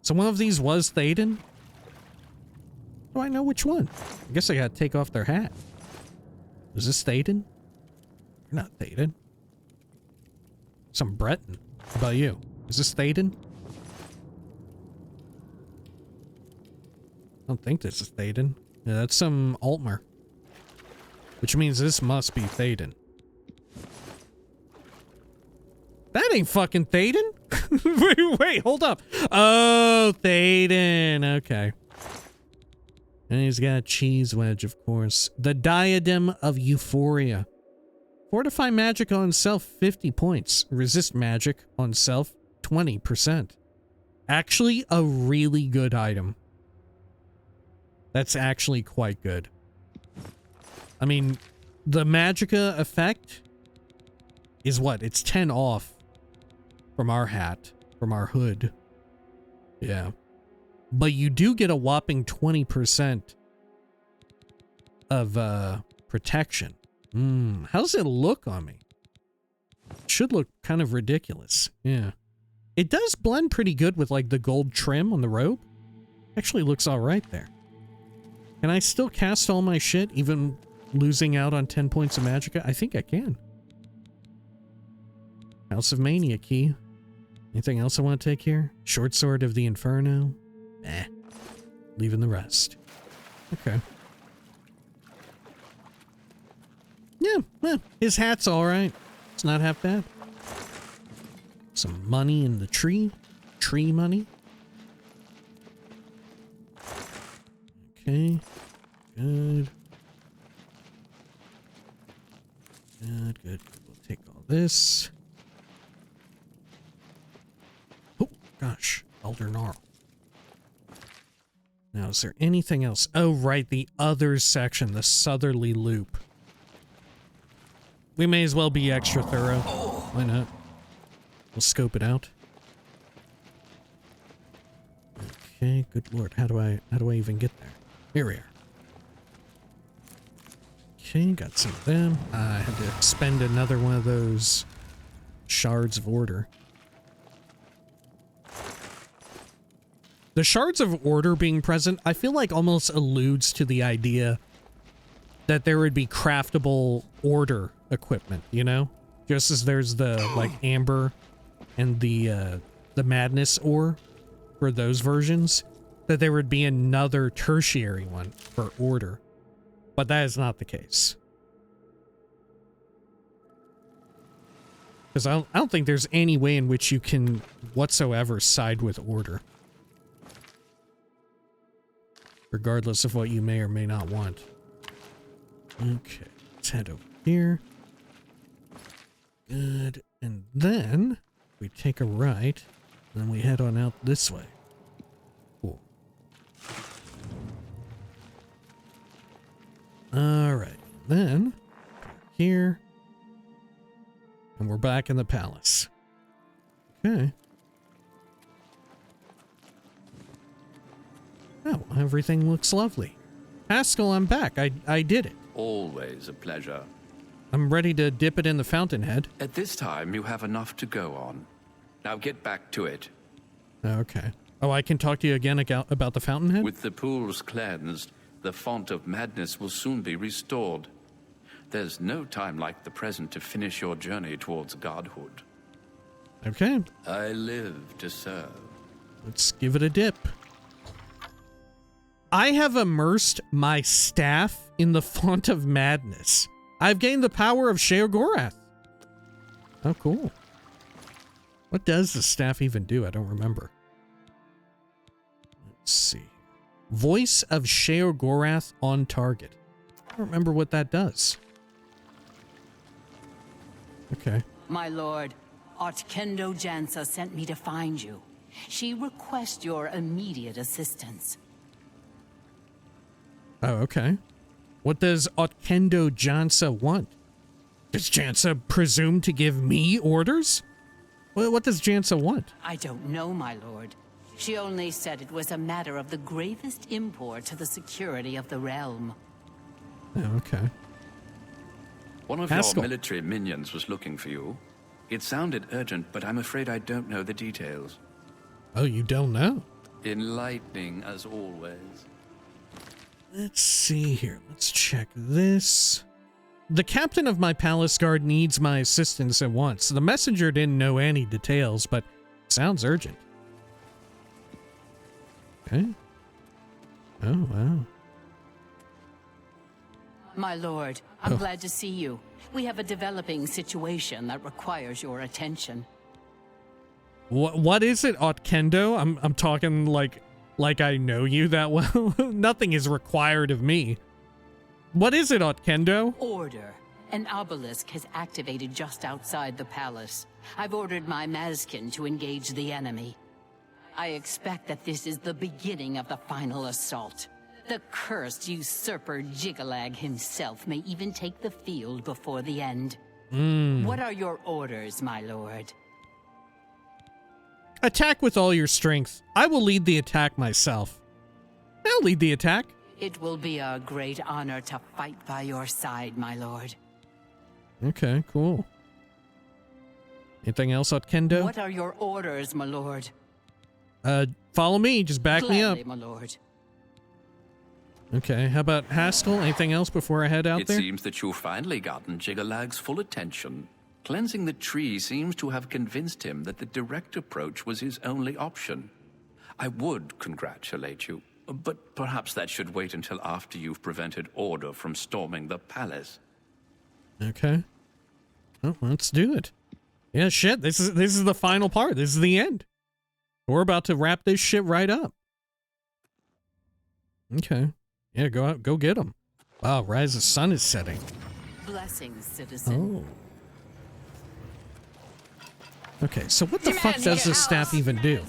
So one of these was Théoden? Do I know which one? I guess I gotta take off their hat. Is this Théoden? You're not Théoden. Some Breton. How about you? Is this Théoden? I don't think this is Théoden. Yeah, that's some Altmer. Which means this must be Théoden. That ain't fucking Théoden! wait, hold up. Oh, Théoden. Okay. And he's got a cheese wedge, of course. The Diadem of Euphoria. Fortify magic on self, 50 points. Resist magic on self, 20%. Actually, a really good item. That's actually quite good. I mean, the Magicka effect is what? It's 10 off from our hat, from our hood. Yeah. But you do get a whopping 20% of protection. How does it look on me? It should look kind of ridiculous. Yeah. It does blend pretty good with like the gold trim on the robe. Actually looks all right there. Can I still cast all my shit even losing out on 10 points of magicka? I think I can. House of Mania key. Anything else I want to take here? Short Sword of the Inferno? Leaving the rest. Okay. Yeah, well, his hat's alright. It's not half bad. Some money in the tree. Tree money. Okay. Good. Good. We'll take all this. Oh, gosh. Elder Gnarl. Now, is there anything else? Oh, right. The other section. The southerly loop. We may as well be extra thorough. Why not? We'll scope it out. Okay, good lord. How do I even get there? Here we are. Okay, got some of them. I had to spend another one of those shards of order. The shards of order being present, I feel like almost alludes to the idea that there would be craftable order equipment, you know? Just as there's the, like, amber and the madness ore for those versions, that there would be another tertiary one for order. But that is not the case. Because I don't think there's any way in which you can whatsoever side with order. Regardless of what you may or may not want. Okay, let's head over here. Good. And then we take a right, and then we head on out this way. Cool. Alright, then here. And we're back in the palace. Okay. Oh, everything looks lovely. Haskell, I'm back. I did it. Always a pleasure. I'm ready to dip it in the Fountainhead. At this time, you have enough to go on. Now get back to it. Okay. Oh, I can talk to you again about the Fountainhead? With the pools cleansed, the font of madness will soon be restored. There's no time like the present to finish your journey towards godhood. Okay. I live to serve. Let's give it a dip. I have immersed my staff in the font of madness. I've gained the power of Sheogorath. Oh, cool. What does the staff even do? I don't remember. Let's see. Voice of Sheogorath on target. I don't remember what that does. Okay. My lord, Otkendo Jansa sent me to find you. She requests your immediate assistance. Oh, okay. What does Otkendo Jansa want? Does Jansa presume to give me orders? Well, what does Jansa want? I don't know, my lord. She only said it was a matter of the gravest import to the security of the realm. Oh, okay. One of Haskell. your military minions was looking for you. It sounded urgent, but I'm afraid I don't know the details. Oh, you don't know? Enlightening as always. Let's see here. Let's check this. The captain of my palace guard needs my assistance at once. The messenger didn't know any details, but sounds urgent. Okay. Oh, wow. My lord, I'm glad to see you. We have a developing situation that requires your attention. What is it, Otkendo? I'm talking like I know you that well. Nothing is required of me. What is it, Otkendo? Order. An obelisk has activated just outside the palace. I've ordered my Mazkin to engage the enemy. I expect that this is the beginning of the final assault. The cursed usurper Jyggalag himself may even take the field before the end. What are your orders, my lord? Attack with all your strength. I will lead the attack myself. I'll lead the attack. It will be a great honor to fight by your side, my lord. Okay, cool. Anything else, Otkendo? What are your orders, my lord? Follow me. Just back me up. Gladly, my lord. Okay, how about Haskell? Anything else before I head out It there? seems that you've finally gotten Jyggalag's full attention. Cleansing the tree seems to have convinced him that the direct approach was his only option. I would congratulate you, but perhaps that should wait until after you've prevented Order from storming the palace. Okay. Well, let's do it. Yeah, shit. This is the final part. This is the end. We're about to wrap this shit right up. Okay. Yeah, go out. Go get them. Wow, Rise of Sun is setting. Blessings, citizen. Oh. Okay, so what the fuck does this staff even do?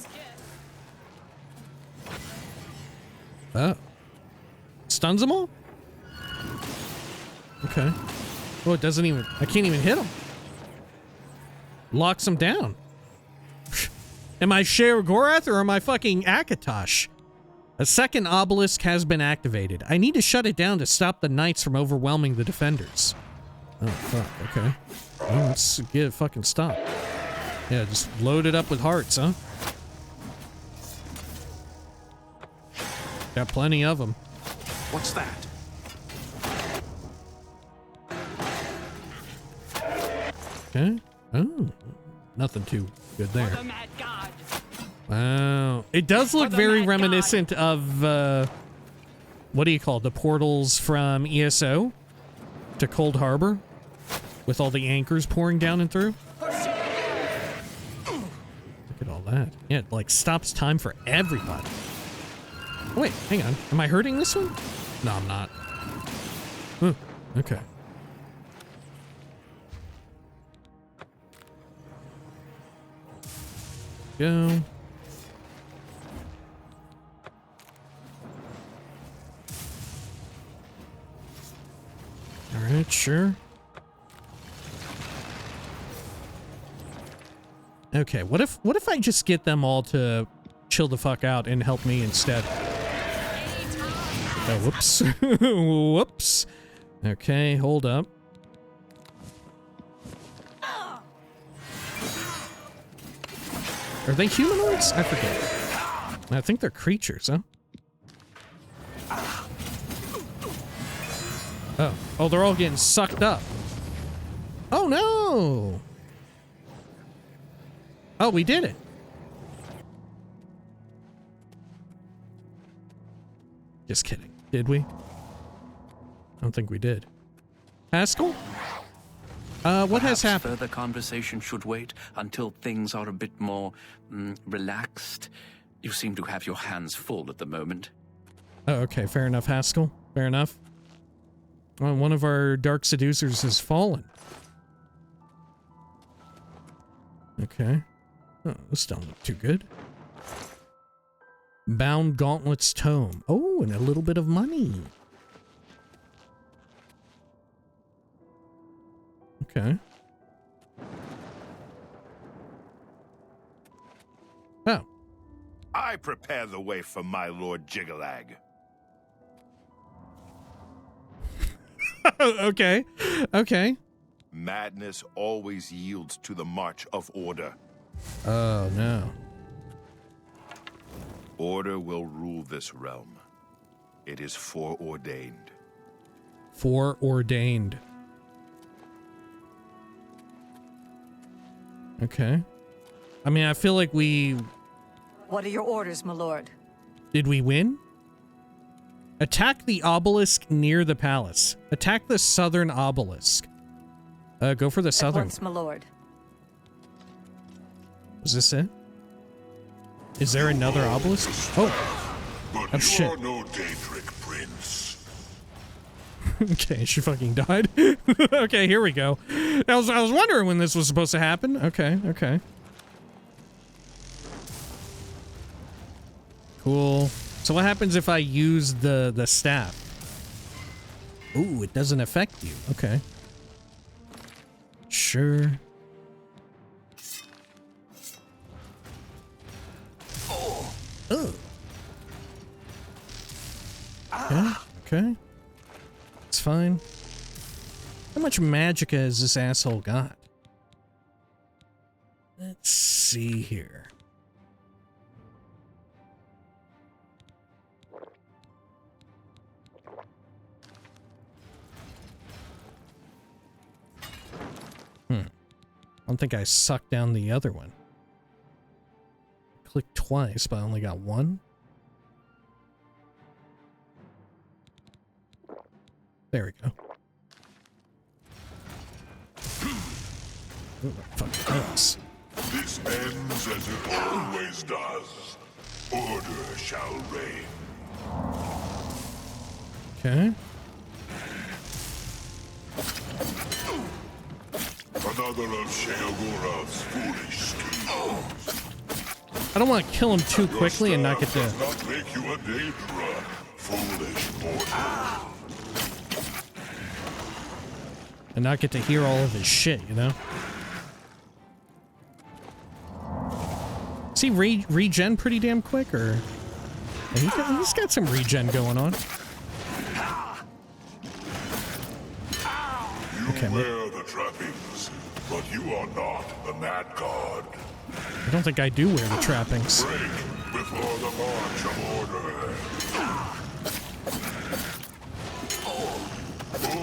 Oh. Stuns them all? Okay. Oh, it doesn't even... I can't even hit them. Locks them down. Am I Sheogorath or am I fucking Akatosh? A second obelisk has been activated. I need to shut it down to stop the knights from overwhelming the defenders. Oh, fuck. Okay. Well, let's get it fucking stopped. Yeah, just load it up with hearts, huh? Got plenty of them. What's that? Okay. Oh, nothing too good there. Wow. It does look very reminiscent of, what do you call it? The portals from ESO to Cold Harbor with all the anchors pouring down and through. Look at all that. Yeah, it like stops time for everybody. Oh, wait, hang on. Am I hurting this one? No, I'm not. Huh, okay. Go. All right, sure. Okay, what if I just get them all to chill the fuck out and help me instead? Oh, whoops. Whoops. Okay, hold up. Are they humanoids? I forget. I think they're creatures, huh? Oh. Oh, they're all getting sucked up. Oh, no! Oh, we did it. Just kidding. Did we? I don't think we did. Haskell? What has happened? Further conversation should wait until things are a bit more relaxed. You seem to have your hands full at the moment. Oh, okay. Fair enough, Haskell. Fair enough. Well, one of our dark seducers has fallen. Okay. Oh, this don't look too good. Bound Gauntlet's Tome. Oh, and a little bit of money. Okay. Oh. I prepare the way for my lord Jyggalag. Okay. Okay. Madness always yields to the march of order. Oh, no. Order will rule this realm. It is foreordained. Foreordained. Okay. I mean, I feel like we... What are your orders, my lord? Did we win? Attack the obelisk near the palace. Attack the southern obelisk. Go for the southern. At once, my lord. Is this it? Is there another obelisk? Oh. But Oh, shit. you're no Daedric prince. Okay, she fucking died. Okay, here we go. I was wondering when this was supposed to happen. Okay, okay. Cool. So what happens if I use the staff? Ooh, it doesn't affect you. Okay. Sure. Oh. Okay, okay. It's fine. How much magicka has this asshole got? Let's see here. don't think I sucked down the other one. Clicked twice, but I only got one. There we go. Ooh, fucking hurts. This ends as it always does. Order shall reign. Okay. Another of Sheogorath's foolish schemes. I don't want to kill him too quickly and not get to... Does not make you a Daedra, foolish mortal. And not get to hear all of his shit, you know? Is he regen pretty damn quick, or... Yeah, he's got some regen going on. You wear the trappings, but you are not the Mad God. I don't think I do wear the trappings. Break before the march of order.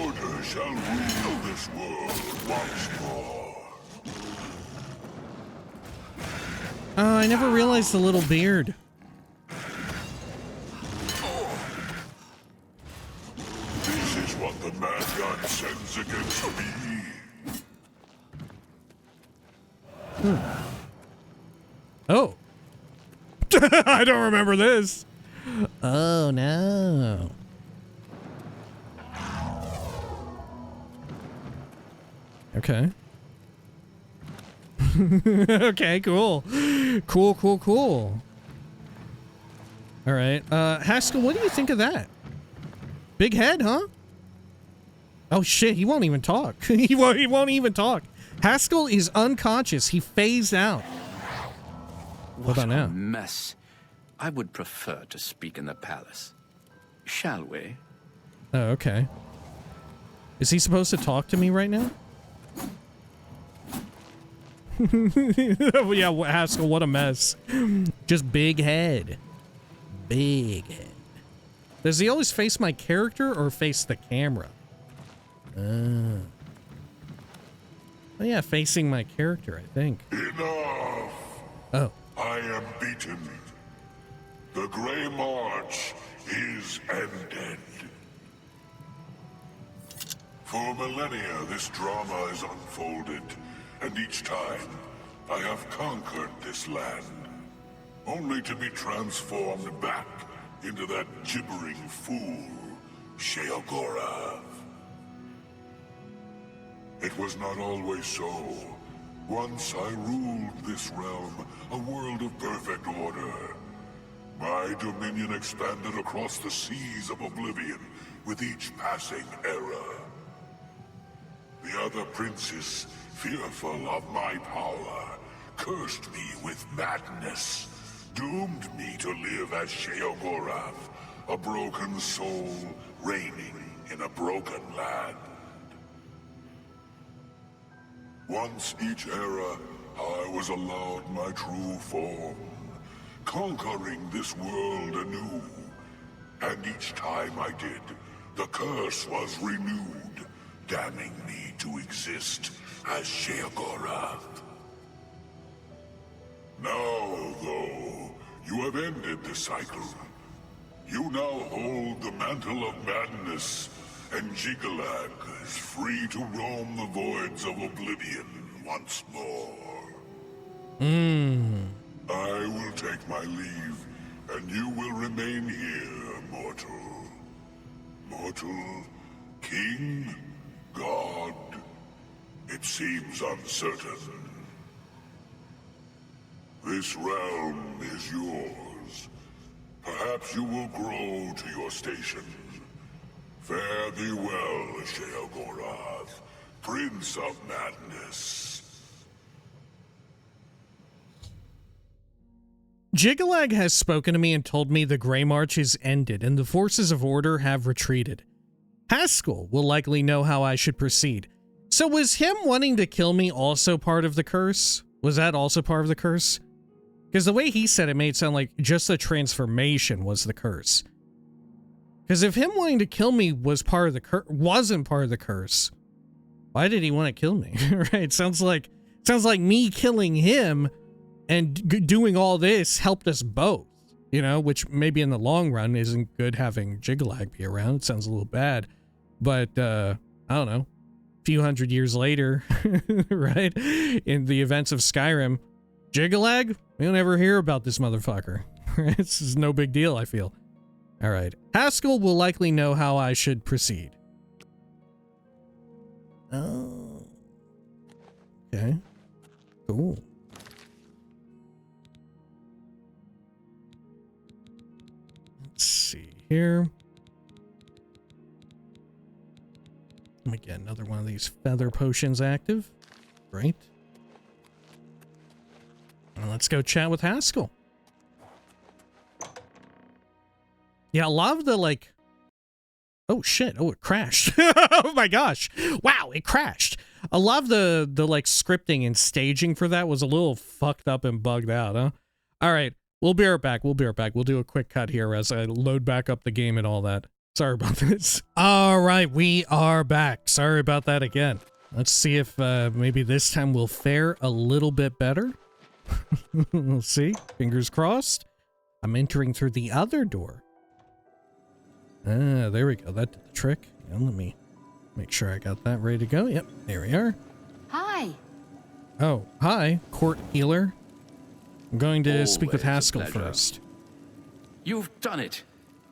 Order shall rule this world once more. Oh, I never realized the little beard. This is what the Mad God sends against me. Oh. I don't remember this. Oh, no. Okay. Okay, cool. Cool. All right. Haskell, what do you think of that? Big head, huh? Oh, shit. He won't even talk. he won't even talk. Haskell is unconscious. He phased out. What about now? a mess. I would prefer to speak in the palace. Shall we? Oh, okay. Is he supposed to talk to me right now? Yeah, Haskell, what a mess. Just big head. Big head. Does he always face my character or face the camera? Oh, yeah, facing my character, I think. Enough! Oh. I am beaten. The Greymarch is ended. For millennia, this drama is unfolded, and each time, I have conquered this land, only to be transformed back into that gibbering fool, Sheogorath. It was not always so. Once I ruled this realm, a world of perfect order. My dominion expanded across the seas of Oblivion with each passing era. The other princes, fearful of my power, cursed me with madness, doomed me to live as Sheogorath, a broken soul reigning in a broken land. Once each era, I was allowed my true form, conquering this world anew. And each time I did, the curse was renewed, damning me to exist as Sheogorath. Now, though, you have ended the cycle. You now hold the mantle of madness, and Jyggalag is free to roam the voids of Oblivion once more. I will take my leave, and you will remain here, mortal. Mortal, king, god, it seems uncertain. This realm is yours. Perhaps you will grow to your station. Fare thee well, Sheogorath, Prince of Madness. Jyggalag has spoken to me and told me the Greymarch is ended and the forces of order have retreated. Haskell will likely know how I should proceed. So was him wanting to kill me also part of the curse? Was that also part of the curse? Because the way he said it made it sound like just the transformation was the curse. Because if him wanting to kill me was wasn't part of the curse, why did he want to kill me? Right? Sounds like Sounds like me killing him and doing all this helped us both, you know, which maybe in the long run isn't good having Jyggalag be around. It sounds a little bad, but I don't know, a few hundred years later, right, in the events of Skyrim, Jyggalag, we don't ever hear about this motherfucker. This is no big deal, I feel. All right, Haskell will likely know how I should proceed. Oh, okay, cool. Let's see here. Let me get another one of these feather potions active. Great. Well, let's go chat with Haskell. Yeah, a lot of the, like... Oh, shit. Oh, it crashed. Oh, my gosh. Wow, it crashed. A lot of the, like, scripting and staging for that was a little fucked up and bugged out, huh? All right. We'll be right back. We'll be right back. We'll do a quick cut here as I load back up the game and all that. Sorry about this. All right, we are back. Sorry about that again. Let's see if maybe this time we'll fare a little bit better. We'll see. Fingers crossed. I'm entering through the other door. Ah, there we go. That did the trick. Yeah, let me make sure I got that ready to go. Yep, there we are. Hi. Oh, hi, court healer. I'm going to speak with Always a Haskell pleasure. first. You've done it.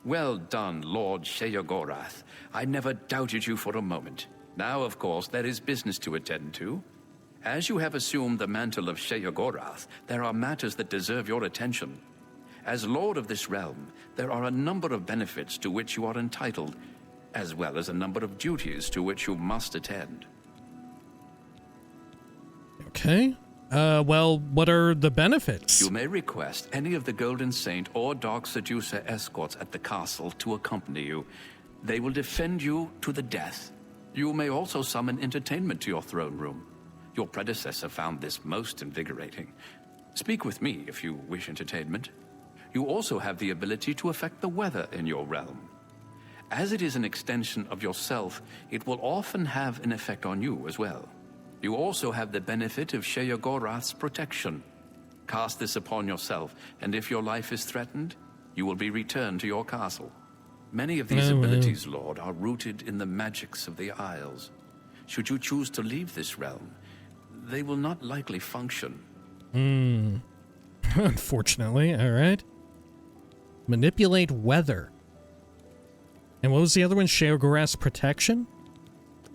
Well done, Lord Sheogorath. I never doubted you for a moment. Now, of course, there is business to attend to. As you have assumed the mantle of Sheogorath, there are matters that deserve your attention. As Lord of this realm, there are a number of benefits to which you are entitled, as well as a number of duties to which you must attend. Okay. Well, what are the benefits? You may request any of the Golden Saint or Dark Seducer escorts at the castle to accompany you. They will defend you to the death. You may also summon entertainment to your throne room. Your predecessor found this most invigorating. Speak with me if you wish entertainment. You also have the ability to affect the weather in your realm. As it is an extension of yourself, it will often have an effect on you as well. You also have the benefit of Sheogorath's protection. Cast this upon yourself, and if your life is threatened, you will be returned to your castle. Many of these abilities, Lord, are rooted in the magics of the Isles. Should you choose to leave this realm, they will not likely function. Unfortunately, all right. Manipulate weather. And what was the other one? Sheogorath's protection?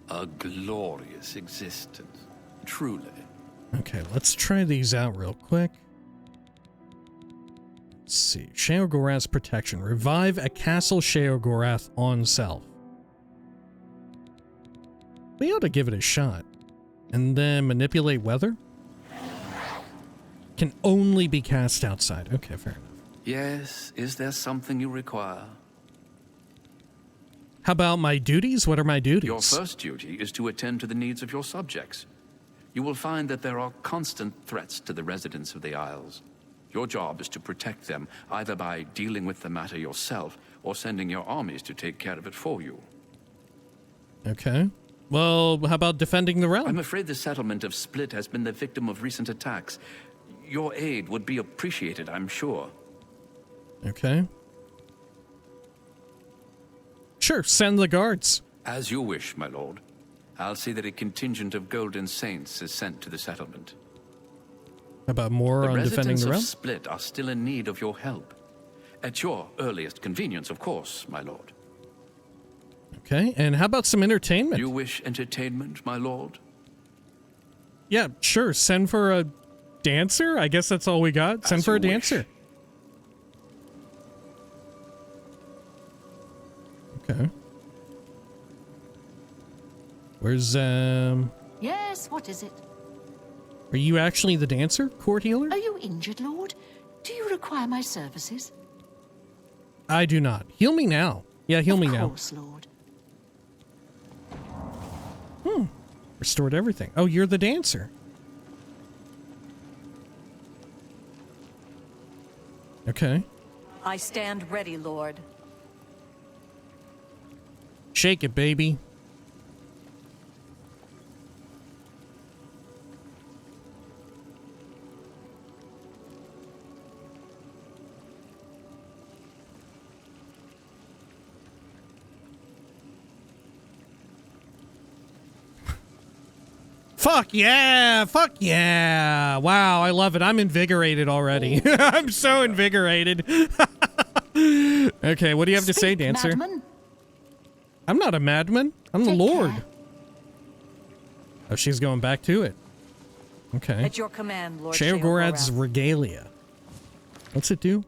A glorious existence, truly. Okay, let's try these out real quick. Let's see. Sheogorath's protection. Revive a castle Sheogorath on self. We ought to give it a shot. And then manipulate weather? Can only be cast outside. Okay, fair enough. Yes, is there something you require? How about my duties? What are my duties? Your first duty is to attend to the needs of your subjects. You will find that there are constant threats to the residents of the Isles. Your job is to protect them, either by dealing with the matter yourself or sending your armies to take care of it for you. Okay. Well, how about defending the realm? I'm afraid the settlement of Split has been the victim of recent attacks. Your aid would be appreciated, I'm sure. Okay. Sure, send the guards. As you wish, my lord. I'll see that a contingent of Golden Saints is sent to the settlement. How about more on defending the The realm? residents of Split are still in need of your help. At your earliest convenience, of course, my lord. Okay, and how about some entertainment? You wish entertainment, my lord? Yeah, sure, send for a dancer? I guess that's all we got. Send As for a you wish. dancer. Okay. Where's, Yes, what is it? are you actually the dancer, court healer? Are you injured, Lord? Do you require my services? I do not. Heal me now. Yeah, heal me now. Of course, Lord. Restored everything. Oh, you're the dancer. Okay. I stand ready, Lord. Shake it, baby. Fuck yeah! Fuck yeah! Wow, I love it. I'm invigorated already. I'm so invigorated. Okay, what do you have to say, Dancer? Madman. I'm not a madman. I'm the Take Lord. care. Oh, she's going back to it. Okay. At your command, Lord Sheogorath's Sheogorath. regalia. What's it do?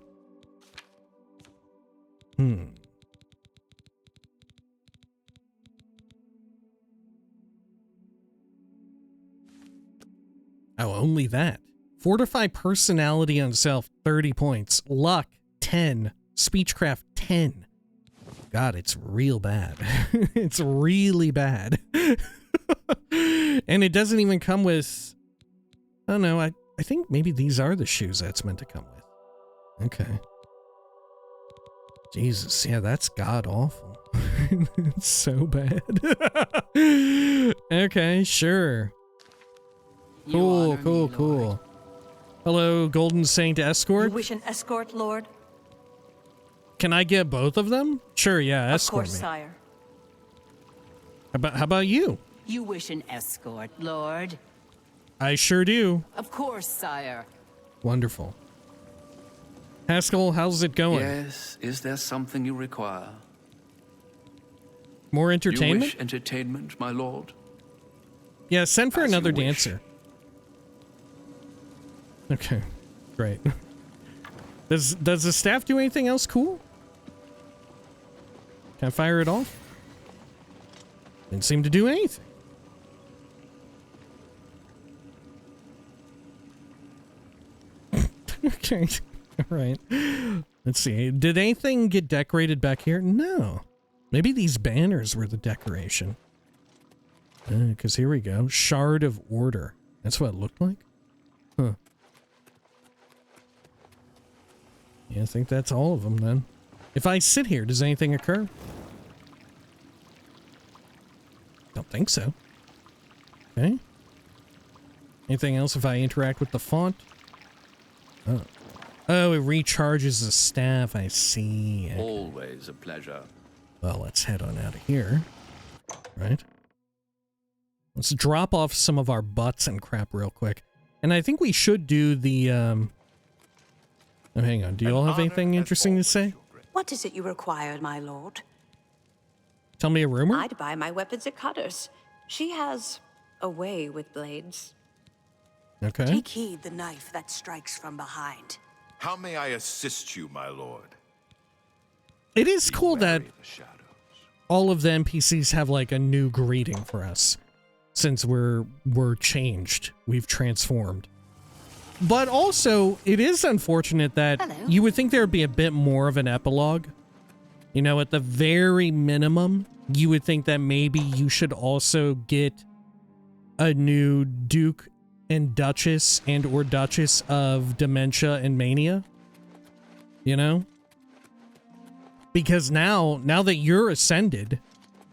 Oh, only that. Fortify personality on self, 30 points. Luck, 10. Speechcraft, 10. God, it's real bad. It's really bad. And it doesn't even come with... I don't know, I think maybe these are the shoes that's meant to come with. Okay. Jesus, yeah, that's god-awful. It's so bad. Okay, sure. Cool, cool, cool. Hello, Golden Saint You Escort. wish an escort, Lord? Can I get both of them? Sure, yeah, Of escort course, me. sire. How about you? You wish an escort, Lord? I sure do. Of course, sire. Wonderful. Haskell, how's it going? Yes, is there something you require? More You entertainment? wish entertainment, my lord? Yeah, send for As you another wish. dancer. Okay, great. Does the staff do anything else cool? Can I fire it off? Didn't seem to do anything. Okay, all right. Let's see. Did anything get decorated back here? No. Maybe these banners were the decoration. Because here we go. Shard of Order. That's what it looked like? Huh. Yeah, I think that's all of them then. If I sit here, does anything occur? Don't think so. Okay. Anything else if I interact with the font? Oh. Oh, it recharges the staff. I see. Okay. Always a pleasure. Well, let's head on out of here. Right? Let's drop off some of our butts and crap real quick. And I think we should do the, Oh, hang on. Do you all have anything interesting to say? What is it you require, my lord? Tell me a rumor? I'd buy my weapons at Cutter's. She has a way with blades. Okay. Take heed the knife that strikes from behind. How may I assist you, my lord? It is cool that The shadows. all of the NPCs have like a new greeting for us. Since we're changed. We've transformed. But also, it is unfortunate that you would think there would be a bit more of an epilogue. You know, at the very minimum, you would think that maybe you should also get a new Duke and Duchess and or Duchess of Dementia and Mania. You know? Because now that you're ascended,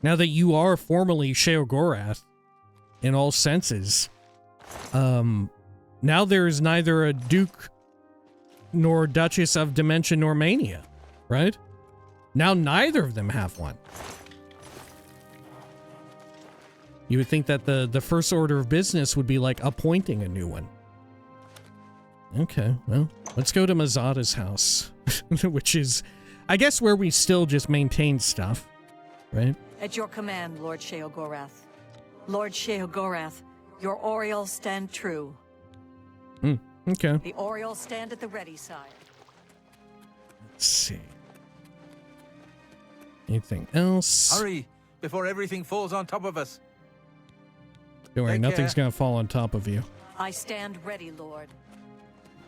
now that you are formally Sheogorath, in all senses, now there is neither a Duke nor Duchess of Dementia nor Mania, right? Now neither of them have one. You would think that the first order of business would be like appointing a new one. Okay, well, let's go to Mazada's house, which is, I guess, where we still just maintain stuff, right? At your command, Lord Sheogorath. Lord Sheogorath, your Orioles stand true. Okay. The Orioles stand at the ready, sire. Let's see. Anything else? Hurry, before everything falls on top of us. Don't worry, Take nothing's care. gonna fall on top of you. I stand ready, Lord.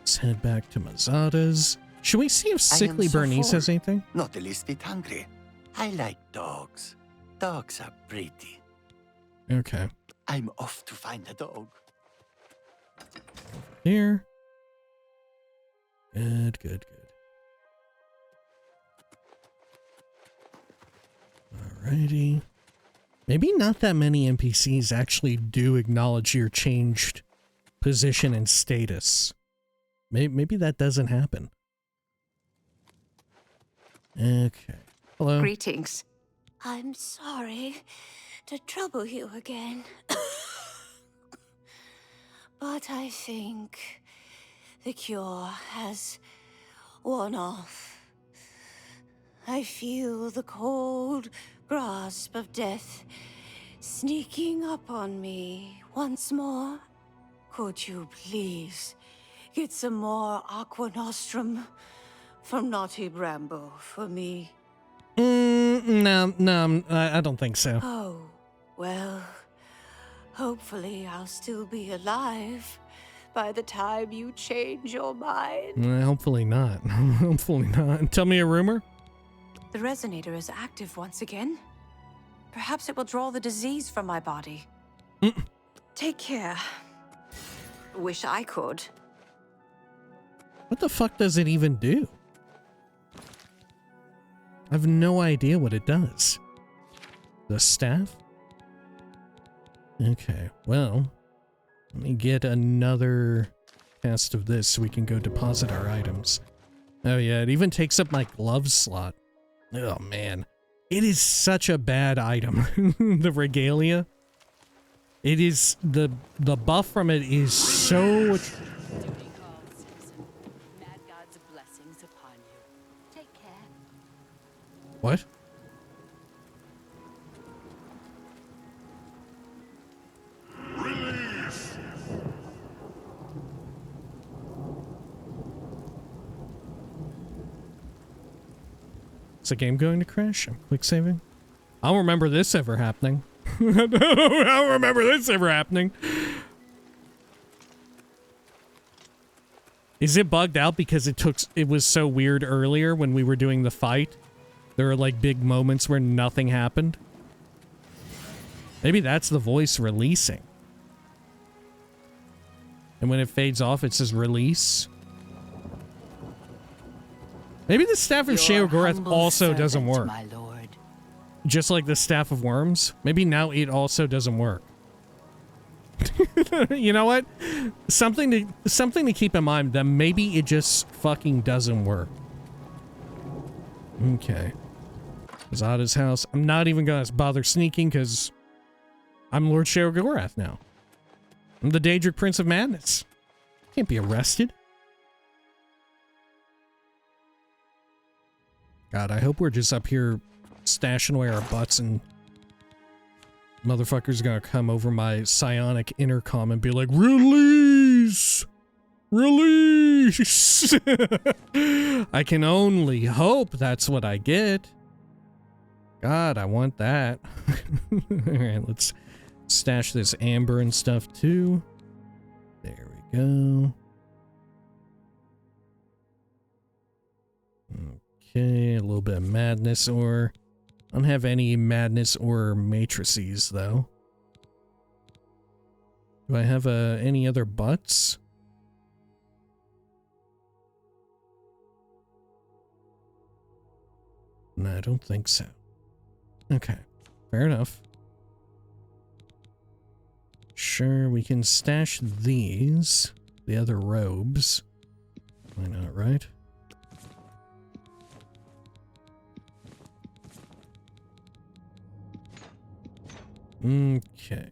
Let's head back to Mazada's. Should we see if Sickly so Bernice full. has anything? Not the least bit hungry. I like dogs. Dogs are pretty. Okay. I'm off to find a dog. Here. Good, good, good. Alrighty. Maybe not that many NPCs actually do acknowledge your changed position and status. Maybe that doesn't happen. Okay. Hello. Greetings. I'm sorry to trouble you again. but I think the cure has worn off. I feel the cold grasp of death sneaking up on me once more. Could you please get some more aqua nostrum from Naughty Bramble for me? No, I don't think so. Oh, well, hopefully I'll still be alive by the time you change your mind. Hopefully not. Hopefully not. Tell me a rumor? The resonator is active once again. Perhaps it will draw the disease from my body. Take care. Wish I could. What the fuck does it even do? I have no idea what it does. The staff? Okay, well, let me get another cast of this so we can go deposit our items. Oh yeah, it even takes up my glove slot. Oh man, it is such a bad item. The regalia. It is, the buff from it is so... What? Release! Is the game going to crash? I'm quick saving. I don't remember this ever happening. I don't remember this ever happening. Is it bugged out because it was so weird earlier when we were doing the fight? There were like big moments where nothing happened. Maybe that's the voice releasing. And when it fades off, it says release. Maybe the Staff of Sheogorath also doesn't work. My lord. Just like the Staff of Worms. Maybe now it also doesn't work. You know what? Something to keep in mind, that maybe it just fucking doesn't work. Okay. Zada's house. I'm not even gonna bother sneaking because I'm Lord Sheogorath now. I'm the Daedric Prince of Madness. Can't be arrested. God, I hope we're just up here stashing away our butts and motherfuckers gonna come over my psionic intercom and be like, release! Release! I can only hope that's what I get. God, I want that. Alright, let's stash this amber and stuff too. There we go. Okay, a little bit of madness ore. I don't have any madness or matrices though. Do I have any other butts? No, I don't think so. Okay, fair enough. Sure, we can stash these, the other robes. Why not, right? Okay.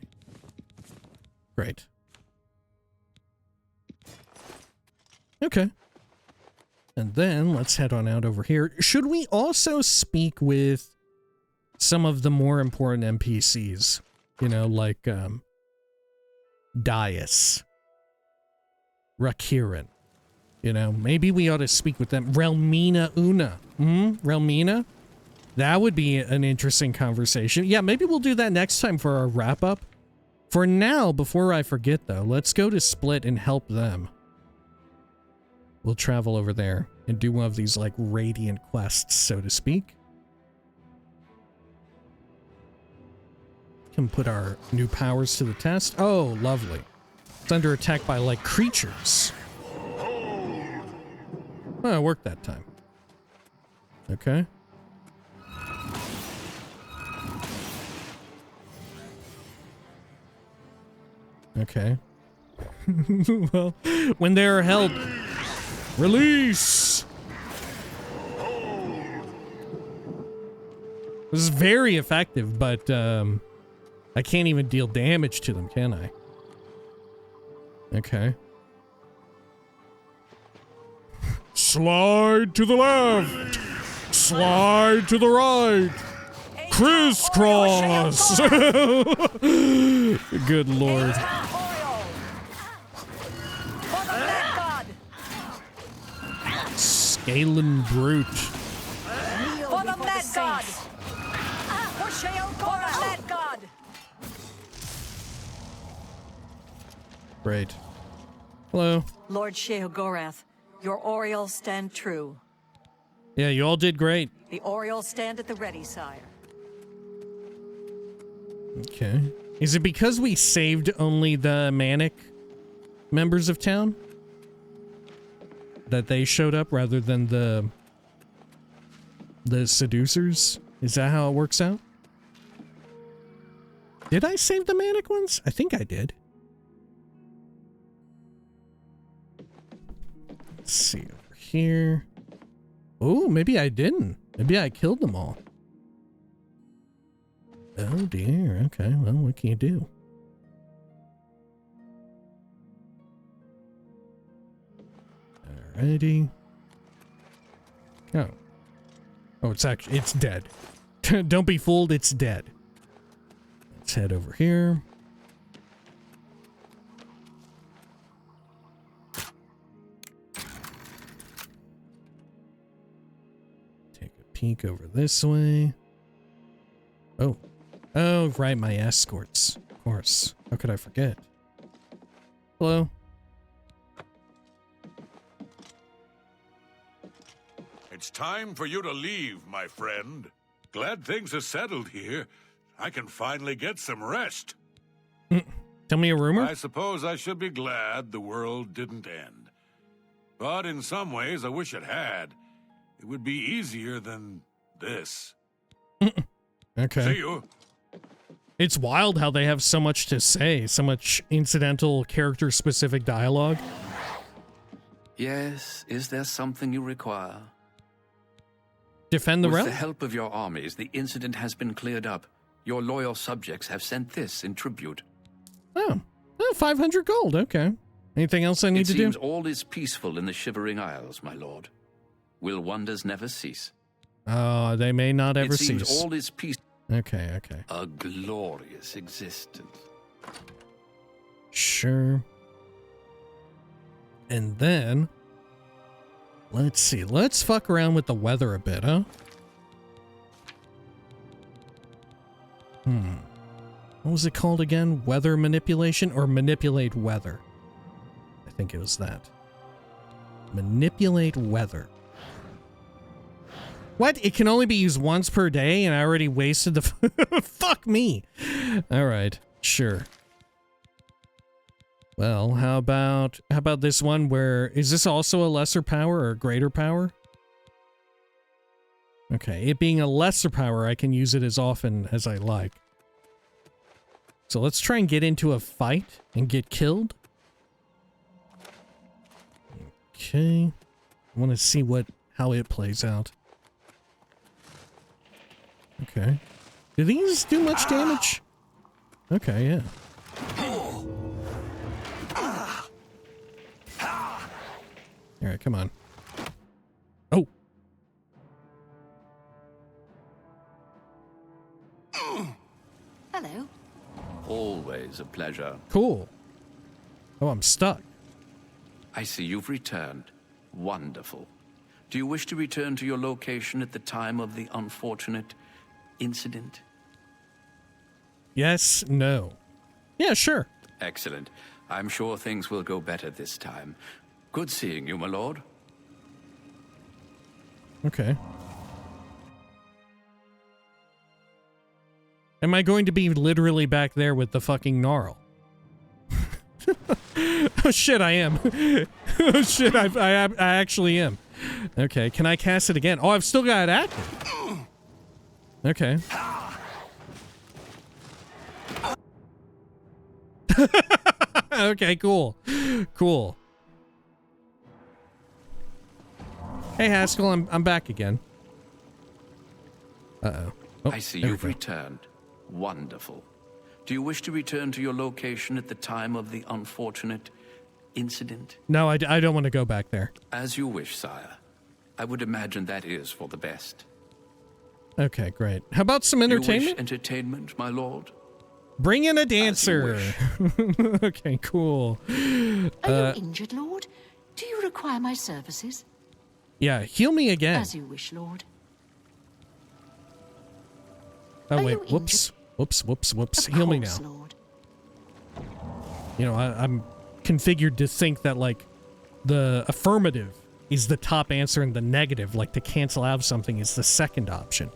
Great. Okay. And then let's head on out over here. Should we also speak with some of the more important NPCs? You know, like, Dias. Rakiran. You know, maybe we ought to speak with them. Relmina Una. Relmina? That would be an interesting conversation. Yeah, maybe we'll do that next time for our wrap-up. For now, before I forget, though, let's go to Split and help them. We'll travel over there and do one of these, like, radiant quests, so to speak. Can put our new powers to the test. Oh, lovely. It's under attack by, like, creatures. Oh, it worked that time. Okay. Okay. Well, when they are held... Release! This is very effective, but I can't even deal damage to them, can I? Okay. Slide to the left. Slide to the right. Crisscross. Good lord. Scalen brute. For the Mad God! For Sheogorath! For the Mad God! Great. Hello. Lord Sheogorath, your Orioles stand true. Yeah, you all did great. The Orioles stand at the ready, sire. Okay. Is it because we saved only the Manic members of town? That they showed up rather than the seducers? Is that how it works out? Did I save the Manic ones? I think I did. Let's see over here. Oh, maybe I didn't. Maybe I killed them all. Oh dear. Okay, well, what can you do? Alrighty. Oh. Oh, it's dead. Don't be fooled, it's dead. Let's head over here. Take a peek over this way. Oh. Oh, right, my escorts. Of course. How could I forget? Hello? It's time for you to leave, my friend. Glad things are settled here. I can finally get some rest. Tell me a rumor? I suppose I should be glad the world didn't end. But in some ways, I wish it had. It would be easier than this. Okay. See you. It's wild how they have so much to say, so much incidental, character-specific dialogue. Yes, is there something you require? Defend the realm? With the help of your armies, the incident has been cleared up. Your loyal subjects have sent this in tribute. Oh, 500 gold, okay. Anything else I need to do? It seems all is peaceful in the Shivering Isles, my lord. Will wonders never cease? They may not ever cease. It seems all is peace. Okay, okay. A glorious existence. Sure. And then, let's see. Let's fuck around with the weather a bit, huh? What was it called again? Weather manipulation or manipulate weather? I think it was that. Manipulate weather. What? It can only be used once per day and I already wasted the... Fuck me! Alright, sure. Well, how about this one where... Is this also a lesser power or a greater power? Okay, it being a lesser power, I can use it as often as I like. So let's try and get into a fight and get killed. Okay. I want to see how it plays out. Okay. Do these do much damage? Okay, yeah. Alright, come on. Oh! Hello. Always a pleasure. Cool. Oh, I'm stuck. I see you've returned. Wonderful. Do you wish to return to your location at the time of the unfortunate incident? Yes, no. Yeah, sure. Excellent. I'm sure things will go better this time. Good seeing you, my lord. Okay. Am I going to be literally back there with the fucking gnarl? Oh shit, I am. Oh shit, I actually am. Okay, can I cast it again? Oh, I've still got it active. Okay. Okay, cool. Cool. Hey Haskell, I'm back again. Uh-oh. Oh, I see you've returned. Wonderful. Do you wish to return to your location at the time of the unfortunate incident? No, I don't want to go back there. As you wish, sire. I would imagine that is for the best. Okay, great. How about some entertainment? You wish entertainment, my lord? Bring in a dancer. Okay, cool. Are you injured, Lord? Do you require my services? Yeah, heal me again. As you wish, Lord. Oh, wait. Whoops. Whoops. Heal me now. Lord. You know, I'm configured to think that, like, the affirmative is the top answer and the negative, like to cancel out something, is the second option.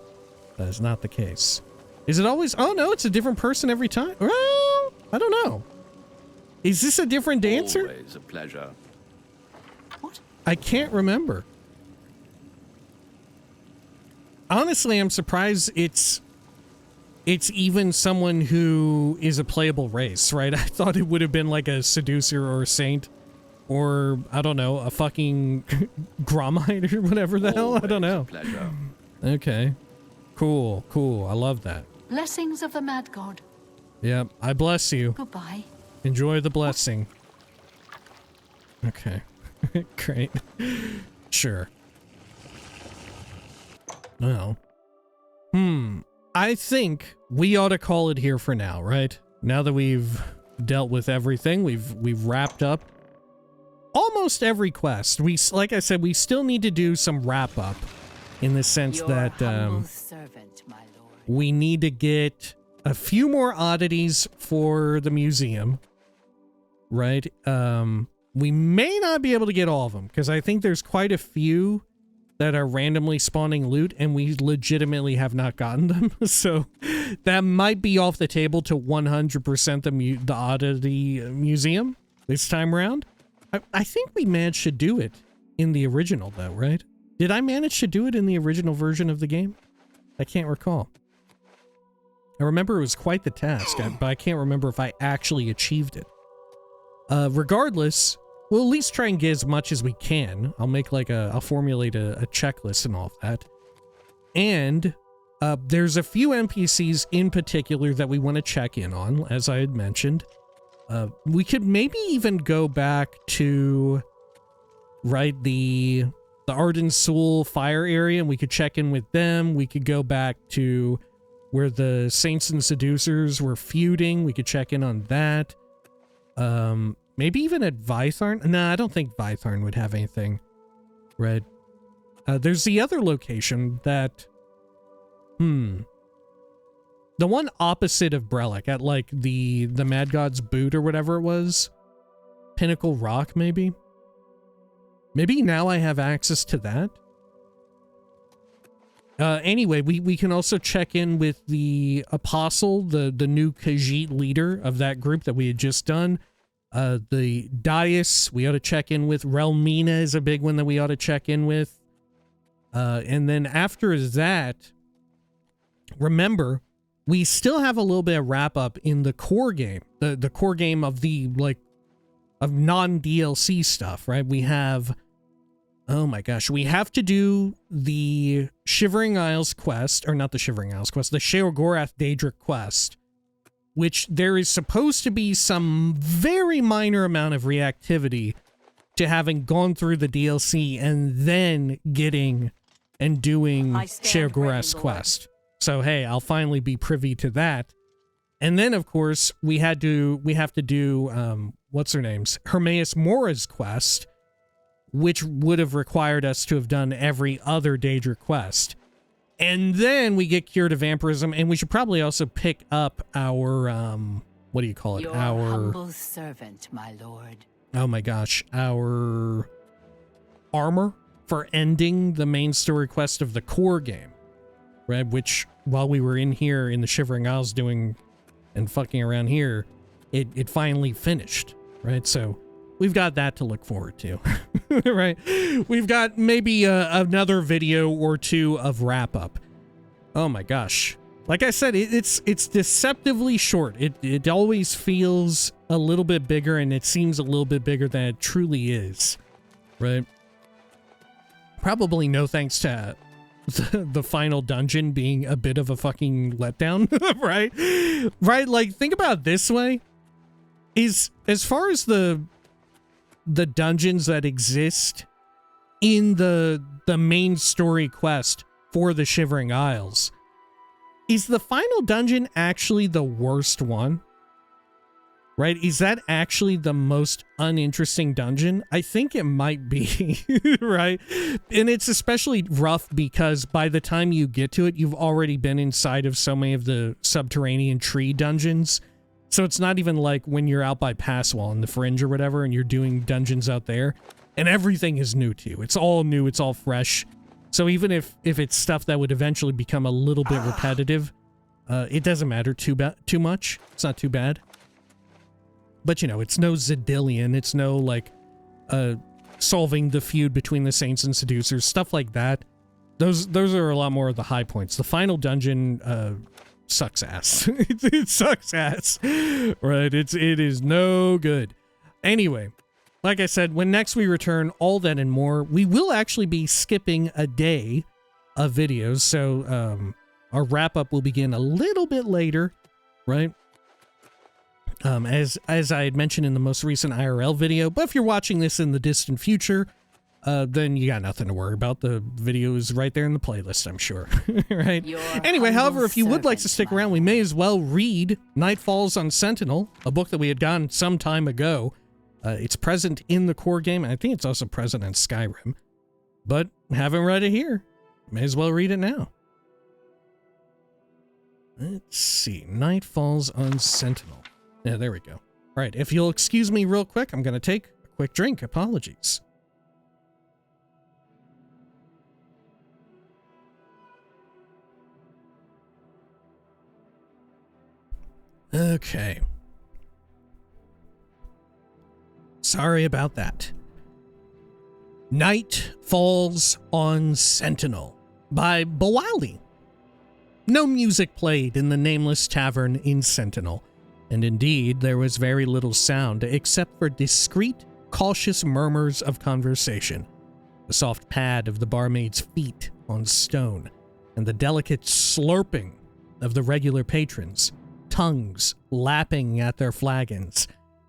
That is not the case. Is it always? Oh, no, it's a different person every time. Well, I don't know. Is this a different dancer? Always a pleasure. What? I can't remember. Honestly, I'm surprised it's even someone who is a playable race, right? I thought it would have been like a seducer or a saint, or I don't know, a fucking Gromite or whatever the hell. I don't know. Okay, cool. I love that. Blessings of the Mad God. Yep, I bless you. Goodbye. Enjoy the blessing. Okay, great. Sure. Well, I think we ought to call it here for now, right? Now that we've dealt with everything, we've wrapped up almost every quest. Like I said, we still need to do some wrap up in the sense that Servant, my lord. we need to get a few more oddities for the museum, right? We may not be able to get all of them because I think there's quite a few that are randomly spawning loot, and we legitimately have not gotten them. So that might be off the table to 100% the oddity museum this time around. I think we managed to do it in the original, though, right? Did I manage to do it in the original version of the game? I can't recall. I remember it was quite the task, but I can't remember if I actually achieved it. Regardless, we'll at least try and get as much as we can. I'll make like I'll formulate a checklist and all of that. And there's a few NPCs in particular that we want to check in on, as I had mentioned. We could maybe even go back to, right, the Arden Soul fire area, and we could check in with them. We could go back to where the Saints and Seducers were feuding. We could check in on that. Maybe even at Vytharn? Nah, I don't think Vytharn would have anything. Right. There's the other location that... The one opposite of Brellic, at like the Mad God's Boot or whatever it was. Pinnacle Rock, maybe? Maybe now I have access to that? Anyway, we can also check in with the Apostle, the new Khajiit leader of that group that we had just done. The Dais, we ought to check in with. Relmina is a big one that we ought to check in with. And then after that, remember, we still have a little bit of wrap up in the core game. The core game of the, like, of non-DLC stuff, right? We have, oh my gosh, we have to do the Shivering Isles quest, or not the Shivering Isles quest, the Sheogorath Daedric quest, which there is supposed to be some very minor amount of reactivity to having gone through the DLC and then getting and doing Sheogorath's quest. So hey, I'll finally be privy to that. And then of course we have to do what's her name's Hermaeus Mora's quest, which would have required us to have done every other Daedric quest. And then we get cured of vampirism, and we should probably also pick up our what do you call it? Your our humble servant, my lord. Oh my gosh, our armor for ending the main story quest of the core game. Right, which while we were in here in the Shivering Isles doing and fucking around here, it finally finished, right? So we've got that to look forward to, right? We've got maybe another video or two of wrap up. Oh my gosh. Like I said, it's deceptively short. It always feels a little bit bigger, and it seems a little bit bigger than it truly is, right? Probably no thanks to the final dungeon being a bit of a fucking letdown, right? Right, like, think about it this way. Is, as far as the the dungeons that exist in the main story quest for the Shivering Isles, is the final dungeon actually the worst one? Right? Is that actually the most uninteresting dungeon? I think it might be, right? And it's especially rough because by the time you get to it, you've already been inside of so many of the subterranean tree dungeons. So it's not even like when you're out by Passwall in the Fringe or whatever and you're doing dungeons out there and everything is new to you. It's all new, it's all fresh. So even if it's stuff that would eventually become a little bit repetitive, it doesn't matter too much. It's not too bad. But, you know, it's no Xedillion. It's no, like, solving the feud between the Saints and Seducers. Stuff like that. Those are a lot more of the high points. The final dungeon sucks ass. It sucks ass. Right? It is no good. Anyway, like I said, when next we return, all that and more, we will actually be skipping a day of videos. So our wrap-up will begin a little bit later, right? As I had mentioned in the most recent IRL video, but if you're watching this in the distant future, then you got nothing to worry about. The video is right there in the playlist, I'm sure. Right? Anyway, however, if you would like to stick around, we may as well read Night Falls on Sentinel, a book that we had gotten some time ago. It's present in the core game, and I think it's also present in Skyrim. But haven't read it here. May as well read it now. Let's see. Night Falls on Sentinel. Yeah, there we go. All right, if you'll excuse me real quick, I'm going to take a quick drink. Apologies. Okay. Sorry about that. Night Falls on Sentinel by Bawali. No music played in the nameless tavern in Sentinel. And indeed, there was very little sound except for discreet, cautious murmurs of conversation, the soft pad of the barmaid's feet on stone, and the delicate slurping of the regular patrons, tongues lapping at their flagons,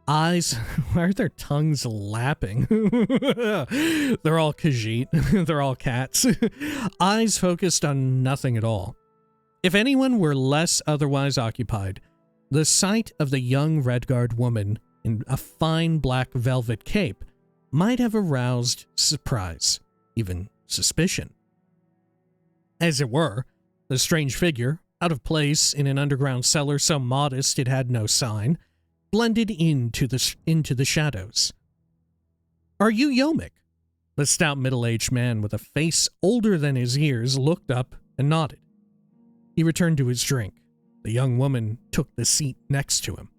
eyes... Why are their tongues lapping? They're all Khajiit. They're all cats. Eyes focused on nothing at all. If anyone were less otherwise occupied, the sight of the young Redguard woman in a fine black velvet cape might have aroused surprise, even suspicion. As it were, the strange figure, out of place in an underground cellar so modest it had no sign, blended into the shadows. "Are you Yomik?" The stout middle-aged man with a face older than his years looked up and nodded. He returned to his drink. The young woman took the seat next to him.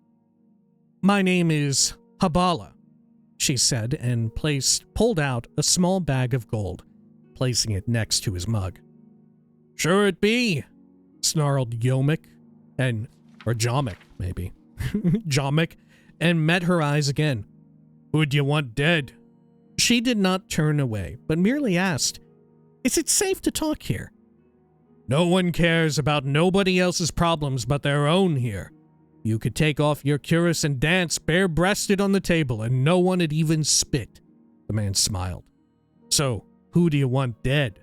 "My name is Habala," she said, and pulled out a small bag of gold, placing it next to his mug. "Sure it be," snarled Yomik, or Jomik, maybe. Jomik, and met her eyes again. "Who'd you want dead?" She did not turn away, but merely asked, "Is it safe to talk here?" "No one cares about nobody else's problems but their own here. You could take off your cuirass and dance bare-breasted on the table, and no one would even spit," the man smiled. "So, who do you want dead?"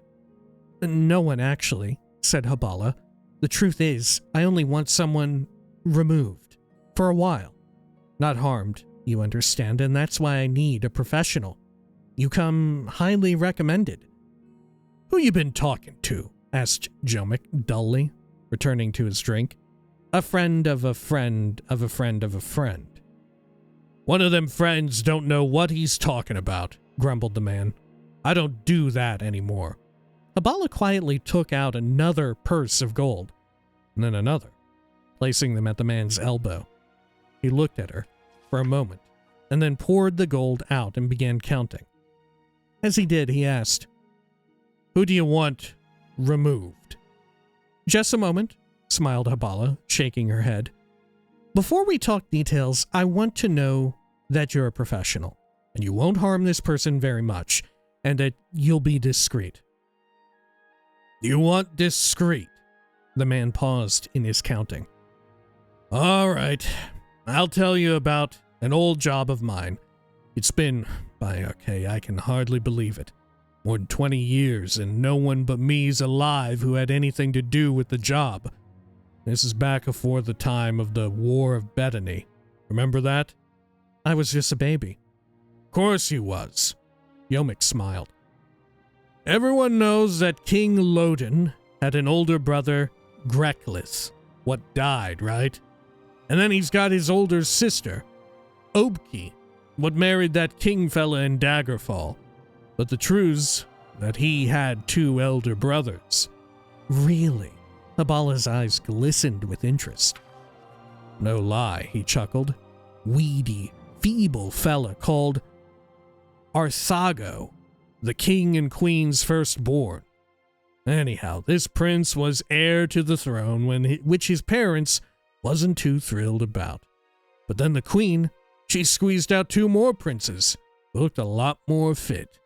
"No one, actually," said Habala. "The truth is, I only want someone removed. For a while. Not harmed, you understand, and that's why I need a professional. You come highly recommended." "Who you been talking to?" asked Jomik dully, returning to his drink. "A friend of a friend of a friend of a friend." "One of them friends don't know what he's talking about," grumbled the man. "I don't do that anymore." Habala quietly took out another purse of gold, and then another, placing them at the man's elbow. He looked at her for a moment, and then poured the gold out and began counting. As he did, he asked, "Who do you want removed?" "Just a moment," smiled Habala, shaking her head. "Before we talk details, I want to know that you're a professional, and you won't harm this person very much, and that you'll be discreet." "You want discreet?" The man paused in his counting. "All right, I'll tell you about an old job of mine. It's been, okay, I can hardly believe it, more than 20 years, and no one but me's alive who had anything to do with the job. This is back before the time of the War of Bethany. Remember that? I was just a baby. Of course you was. Yomik smiled. Everyone knows that King Lodin had an older brother, Greklis, what died, right? And then he's got his older sister, Obki, what married that king fella in Daggerfall. But the truth's that he had 2 elder brothers. Really? Habala's eyes glistened with interest. No lie, he chuckled. Weedy, feeble fella called Arthago, the king and queen's firstborn. Anyhow, this prince was heir to the throne, which his parents wasn't too thrilled about. But then the queen, she squeezed out 2 more princes who looked a lot more fit.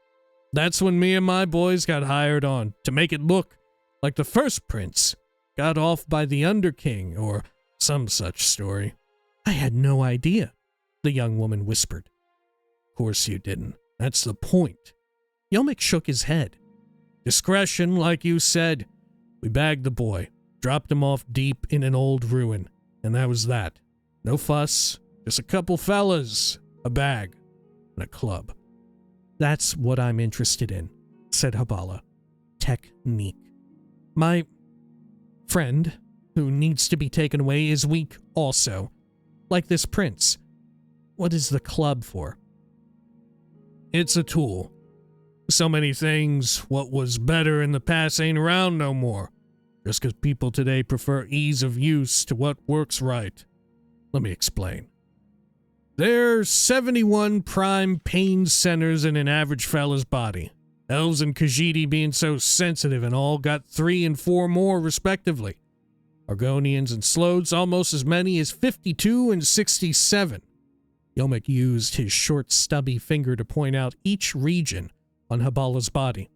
That's when me and my boys got hired on to make it look like the first prince got off by the Underking or some such story. I had no idea, the young woman whispered. Of course you didn't. That's the point. Yomik shook his head. Discretion, like you said. We bagged the boy, dropped him off deep in an old ruin, and that was that. No fuss, just a couple fellas, a bag, and a club. That's what I'm interested in, said Habala. Technique. My friend, who needs to be taken away, is weak also. Like this prince. What is the club for? It's a tool. So many things, what was better in the past ain't around no more. Just 'cause people today prefer ease of use to what works right. Let me explain. There's 71 prime pain centers in an average fella's body. Elves and Khajiit being so sensitive and all got 3 and 4 more respectively. Argonians and Slodes almost as many as 52 and 67. Yomik used his short stubby finger to point out each region on Habala's body.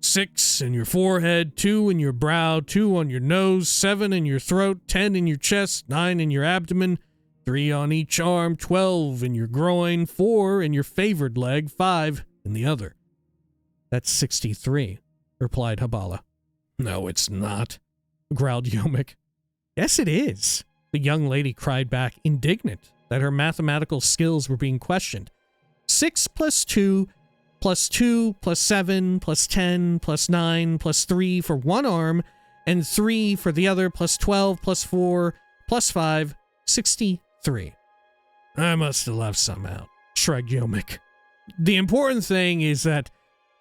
6 in your forehead, 2 in your brow, 2 on your nose, 7 in your throat, 10 in your chest, 9 in your abdomen, 3 on each arm, 12 in your groin, 4 in your favored leg, 5 in the other. That's 63, replied Habala. No, it's not, growled Yomik. Yes, it is, the young lady cried back, indignant that her mathematical skills were being questioned. 6 plus 2 plus 2 plus 7 plus 10 plus 9 plus 3 for one arm and 3 for the other plus 12 plus 4 plus 5, 63. I must have left some out, shrugged Yomik. The important thing is that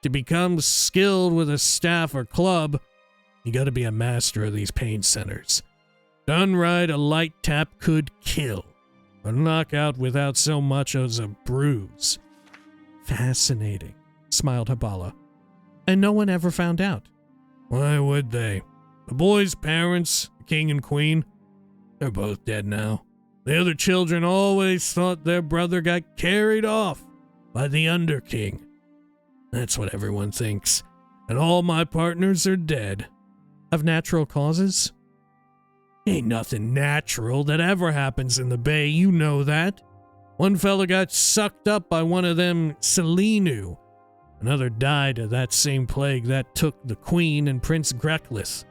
to become skilled with a staff or club, you gotta be a master of these pain centers. Done right, a light tap could kill, or knock out without so much as a bruise. Fascinating, smiled Habala. And no one ever found out. Why would they? The boy's parents, the king and queen, they're both dead now. The other children always thought their brother got carried off by the Underking. That's what everyone thinks. And all my partners are dead. Of natural causes? Ain't nothing natural that ever happens in the Bay, you know that. One fella got sucked up by one of them Selenu. Another died of that same plague that took the queen and Prince Greklis.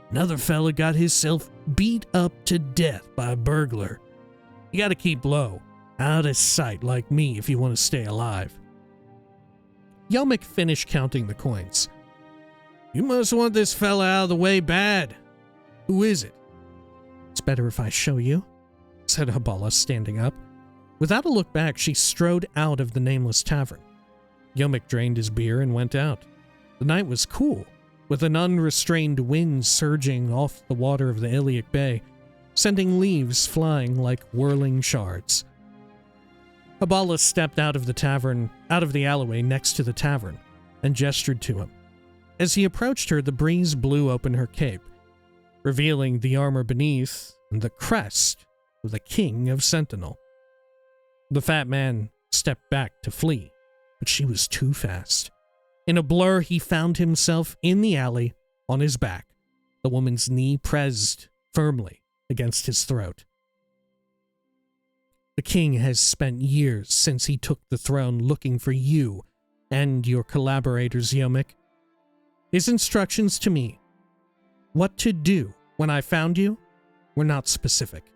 Another fella got himself beat up to death by a burglar. You gotta keep low, out of sight like me if you want to stay alive. Yomik finished counting the coins. You must want this fella out of the way bad. Who is it? It's better if I show you, said Habala, standing up. Without a look back, she strode out of the nameless tavern. Yomik drained his beer and went out. The night was cool, with an unrestrained wind surging off the water of the Iliac Bay, sending leaves flying like whirling shards. Habala stepped out of the alleyway next to the tavern, and gestured to him. As he approached her, the breeze blew open her cape, revealing the armor beneath and the crest of the King of Sentinel. The fat man stepped back to flee, but she was too fast. In a blur, he found himself in the alley, on his back, the woman's knee pressed firmly against his throat. The king has spent years since he took the throne looking for you and your collaborators, Yomik. His instructions to me, what to do when I found you, were not specific,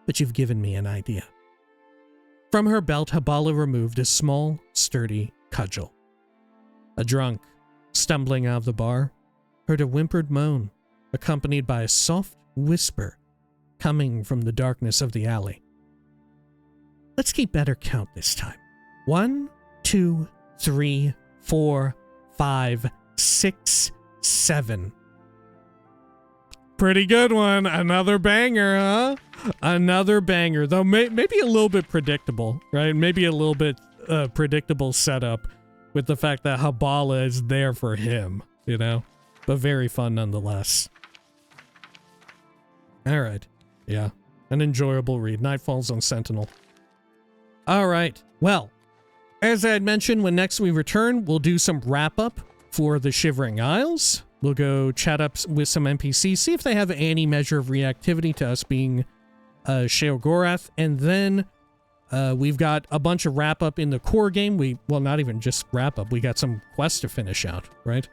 but you've given me an idea. From her belt, Habala removed a small, sturdy cudgel. A drunk, stumbling out of the bar, heard a whimpered moan, accompanied by a soft whisper coming from the darkness of the alley. Let's keep better count this time. 1, 2, 3, 4, 5, 6, 7. Pretty good one. Another banger, huh? Another banger, though maybe a little bit predictable, right? Maybe a little bit predictable setup with the fact that Habala is there for him, you know? But very fun nonetheless. Alright. Yeah. An enjoyable read. Nightfalls on Sentinel. Alright. Well, as I had mentioned, when next we return, we'll do some wrap-up for the Shivering Isles. We'll go chat up with some NPCs, see if they have any measure of reactivity to us being Sheogorath, and then we've got a bunch of wrap-up in the core game. Well, not even just wrap-up. We got some quests to finish out, right?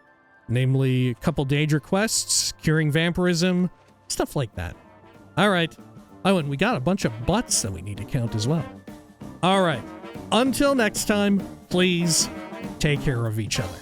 Namely, a couple Daedra quests, curing vampirism, stuff like that. All right. Oh, and we got a bunch of butts that we need to count as well. All right. Until next time, please take care of each other.